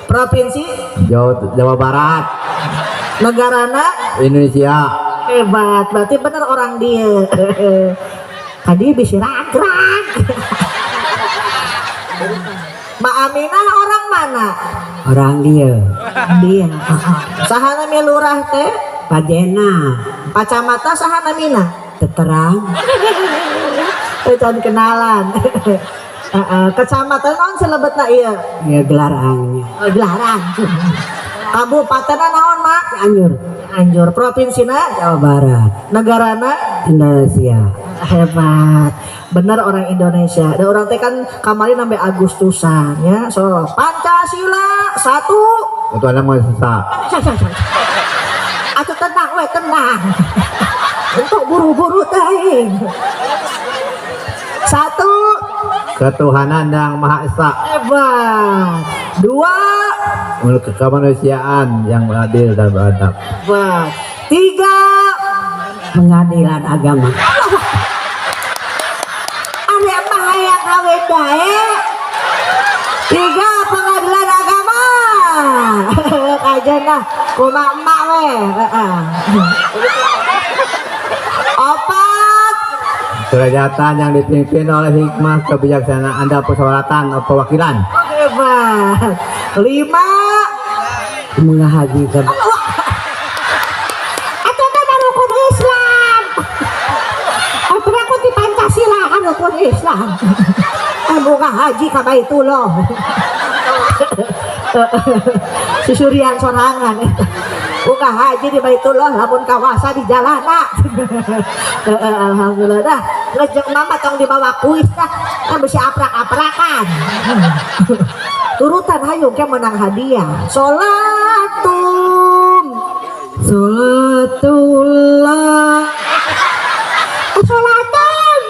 Provinsi? Jawa Barat, Negarana? Indonesia. Hebat, berarti bener orang dia. Tadi bisa ragrag. Ma Aminah orang mana? orang dia Dia. Sahana mi lurah teh? Pajena Pacamata sahana mina? teterang Can kenalan. Kecamatan naon selebetna ieu? ya gelarangnya Gelaran. Kabupaten naon mak? Cianjur. Provinsina? Jawa Barat Negarana? Indonesia. Hebat, bener orang Indonesia. Dan orang teh kan kemarin sampai Agustusan ya. So Pancasila 1. Itu anak mau susah. Atuh tenang. Untuk buru-buru teh. 1. Ketuhanan yang Maha Esa. Hebat. 2. Menurut kemanusiaan yang adil dan beradab. Hebat. 3. Pengadilan agama. Ada bahaya kawin dae. 3. Pengadilan agama. Kajana kumaha emak we. 4. Kerajaan yang dipimpin oleh hikmah kebijaksanaan dan persahabatan perwakilan. Hebat. 5. Menghajikan Atau kan rukun Islam. Atau aku di Pancasila kan rukun Islam. Buka haji ka Baitullah. Susurian sorangan. Buka haji di Baitullah lamun kawasa di jalana. Alhamdulillah dah. Ngejek mama tong dibawa kuis dah. Kan bisa aprak-aprakan. Turutan hayung ke menang hadiah. Sholatullah. Sholatan.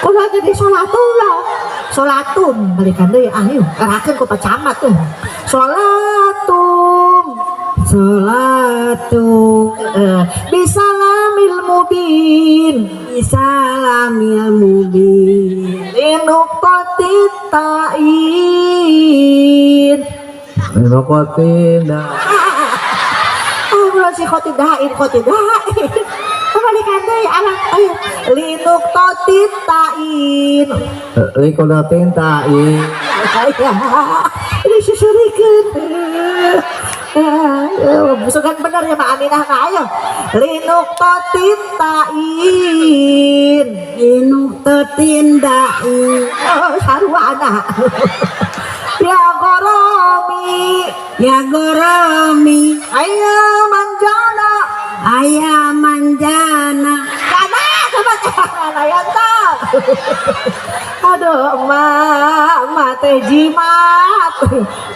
Kulo jadi sholatullah. Sholatum balikan deui ayo gerakeun ku pacamat tuh. Sholatum bisalamil mubin Bisalamil mubin Inuqtatit ta'in Inokotinda. Bulan si khotidain kembalikan deh anak ayo linuqtatit ta'in Likodatin ta'in. ini susurikeun busukan bener ya Mak Aminah nah ayo linuqtatit ta'in Inuqtatin da'i sarwana ya goromi Ya goromi ayo manjana Ayah manjana karena coba ya tau aduh emak teh jimat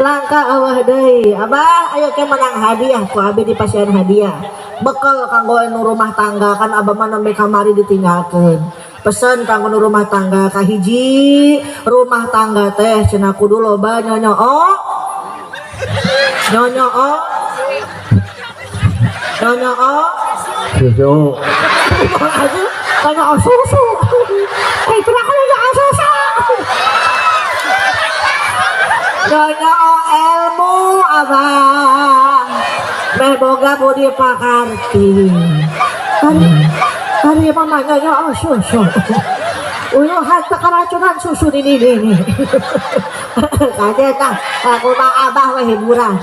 langka awah deui abah ayo ke menang hadiah ku abi di pasien hadiah bekal kanggo nu rumah tangga kan abah mah nembe kamari ditinggalkeun pesen kanggo nu rumah tangga kahiji rumah tangga teh cenah kudu loba nyonyoo Susu. Tanya susu. Pernah kalau nggak susu. Tanya ilmu abang. Boga budi pakarti. Hari mamanya nanya susu. Uyo harta keracunan susu ini. Kaget kan, aku mah abah wah hiburan.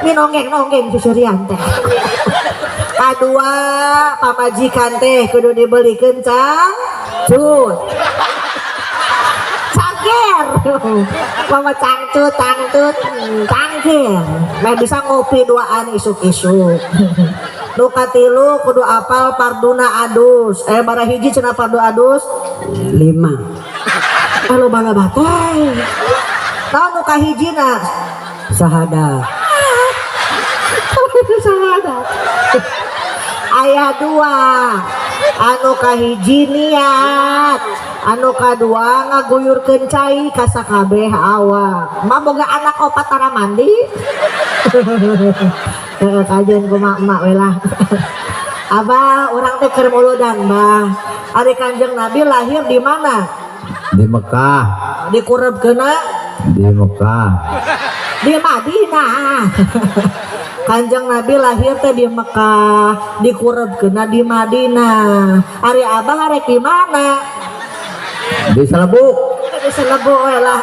Ini nonggeng susu rian teh. Kadua pamajikan teh kudu dibelikeun cangcut. Cangkir. Mama cangcut. Cangkir. Nah bisa ngopi duaan isuk-isuk. Nu katilu kudu apal parduna adus. Bara hiji cenah pardu adus 5 Kalau bala batay. Tahu nu kahijina Sahadat sahadat. Ayah 2 anu kahiji niat anu kadua ngaguyurkeun cai ka sakabeh awak mah boga anak opat tara mandi kajian ku mak we lah abah urang teh keur muludan bah ari Kanjeng Nabi lahir di mana Di Mekah. dikurebkeuna Di Mekah. di Madinah. Kanjeng Nabi lahir teh di Mekah, dikurebkeuna di Madinah. Ari abah arek di mana? Di Salebuk. Di Salebuk we lah.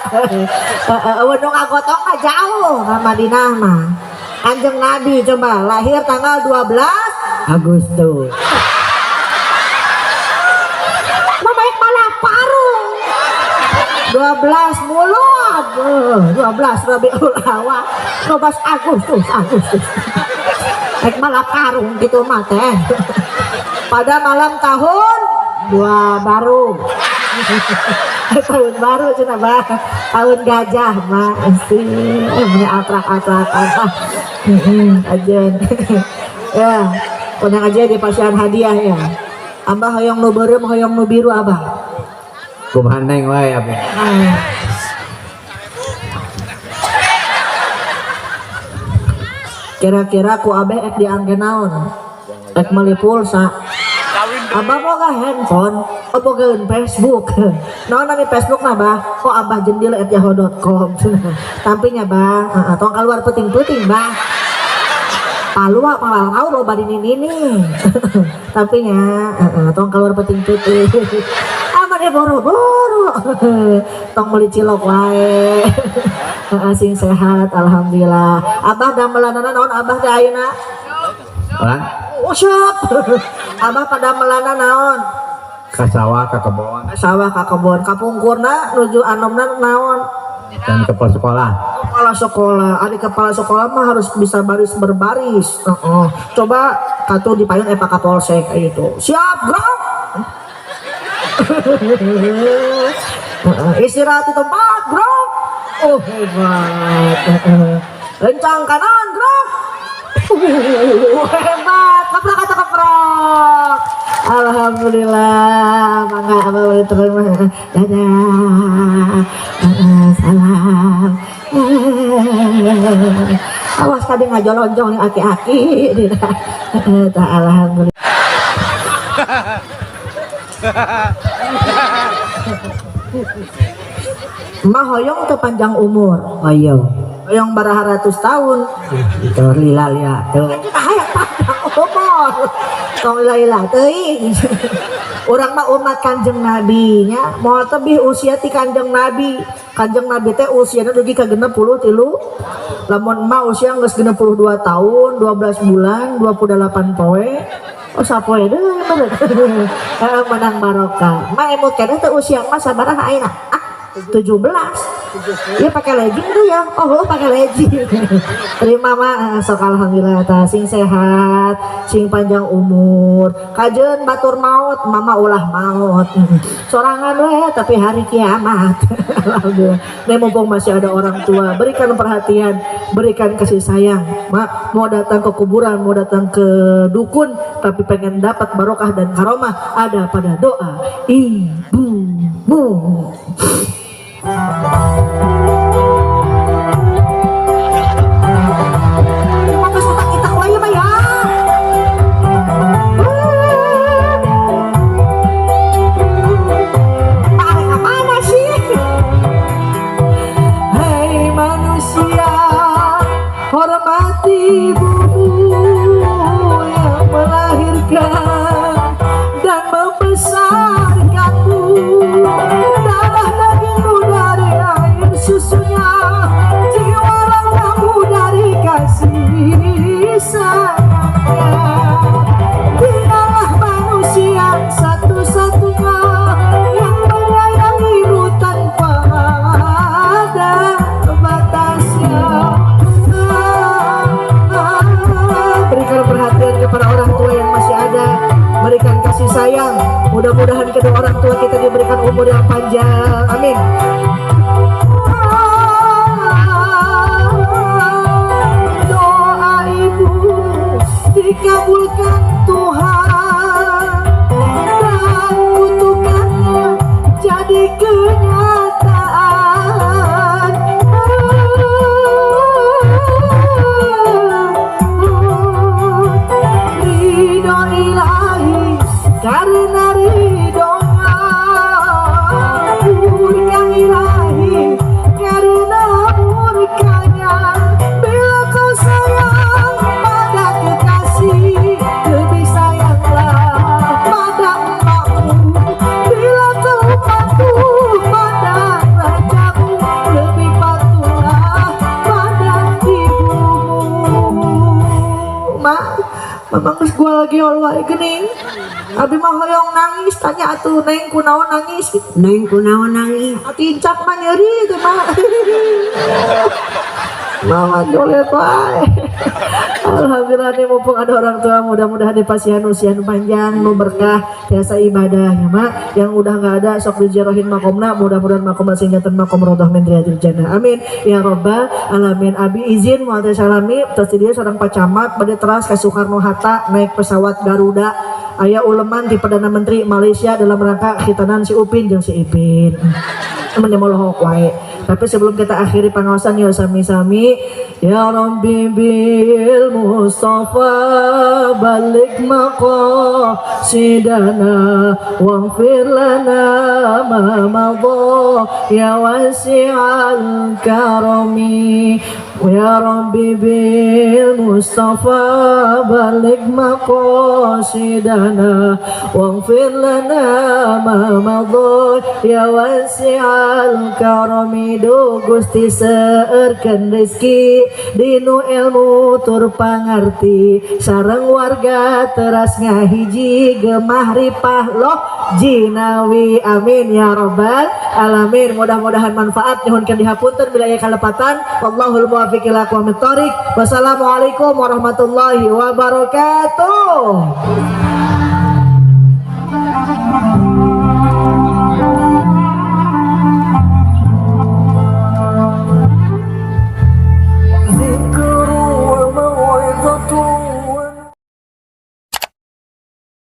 Nu ngagotong mah jauh ka Madinah mah. Kanjeng Nabi coba lahir tanggal 12 Agustus Mamaik malah parung 12 mulud 12 Rabiul Awal 12 Agustus Maik malah parung gitu mah teh pada malam tahun 2 baru tahun baru cenah bah tahun gajah mah sih ini atrak-atrakan ajen ya konang aja di pasian hadiah ya abah hoyong nu beureum hoyong nu biru abah Kumaha neng wae apa. Kira-kira ku abah ek diangge naon ek meuli pulsa abah boga handphone bogaeun Facebook naon anu Facebook mah bah kok abah jendil@yahoo.com tampinya bah tong kaluar peuting-peuting bah palua palau loba dini tapi nya tong keluar peuting-peuting amane boro-boro tong meuli cilok wae sing sehat alhamdulillah abah damelanana naon abah teh ayeuna Orang usap abah pada melana naon ka sawah ka kebon sawah ka kebon kapungkurna nuju anomna naon dan ke pos sekolah. kepala sekolah adik kepala sekolah mah harus bisa baris berbaris coba katu dipayun pak kapolsek itu siap gerak istirahat di tempat gerak oh hebat lencang kanan gerak hebat kaprak atau kaprak Alhamdulillah, mangga abah boleh terima. Dadah. Salam. Awas tadi ngajolonjong nih aki-aki. Alhamdulillah. Mah hoyong teu panjang umur. Hoyong baraha-ratus tahun. Itu lila tuh. Aya panjang umur. Tong lila teuing. Urang mah umat Kanjeng Nabi nya, moal tebih usia ti Kanjeng Nabi. Kanjeng Nabi teh usiana dugi ka 63. Lamun emak usia geus 62 tahun, 12 bulan, 28 poe. Oh sapoe deui bener. Menang barokah. Mah emut keneh teh usia mah sabaraha ayeuna? 17. Dia pakai legging tuh ya. Oh, pakai legging. Terima mah sok alhamdulillah ta sing sehat, sing panjang umur. Kajeun batur maut, mama ulah maut. Sorangan we tapi hari kiamat. Alhamdulillah. Nih mumpung masih ada orang tua, berikan perhatian, berikan kasih sayang. Mak mau datang ke kuburan, mau datang ke dukun, tapi pengen dapat barokah dan karomah ada pada doa ibumu. Makas otak kita wae mah ya. Tarik kemana sih? Hai manusia, hormati ibumu yang melahirkan dan membesarkanmu. Darah dagingmu dari air susunya, jiwa ragamu dari kasih sayangnya. Dialah manusia satu-satunya yang menyayangimu tanpa ada batasnya. Berikan perhatian kepada orang tua yang masih ada, berikan kasih sayang. Mudah-mudahan kedua orang tua kita diberikan umur yang panjang. Amin. Doa ibu dikabulkan Tuhan dan kutukannya jadi kenyataan. Ridho ilahi karena ridhonya, murka ilahi karena murkanya. Bila kau sayang pada kekasih, lebih sayanglah pada emakmu. Bila kau patuh pada rajamu, lebih patuhlah pada ibumu. Mak, memang geus gua lagi wae geuning. Abi mah hoyong nangis, tanya atuh neng kunaon nangis. Neng kunaon nangis? Tincak mah nyeri teh mah. Mama jolet wae. Alhamdulillah nih mumpung ada orang tua, mudah-mudahan dipasihan usia nu panjang, nu berkah, biasa ibadahnya mak. Yang udah nggak ada sok dijarohin makomna, mudah-mudahan makomna singgatan makom rodoh min riyadil jannah. Amin ya robbal alamin. Abi izin mau salami tersedia seorang pacamat bade teras ke Soekarno Hatta naik pesawat Garuda. Aya uleman di Perdana Menteri Malaysia dalam rangka khitanan si Upin jeung si Ipin. Menyemolok wae. Tapi sebelum kita akhiri pengawasan yuk sami-sami. Ya Rabbi bil Mustafa balik maqasidana waghfir lana ma madha ya wasi'al karami. Ya Rabbi bil Mustafa balik maqasidana waghfir lana ma madha ya wasi'al karami. Do Gusti seurkeun rezeki dinu ilmu tur pangarti sareng warga teras ngahiji gemah ripah loh jinawi. Amin ya robbal alamin. Mudah-mudahan manfaat nyuhunkeun dihapunten bila aya kalepatan. Wallahul muwaffiq ila aqwamit thoriq. Wassalamualaikum warahmatullahi wabarakatuh.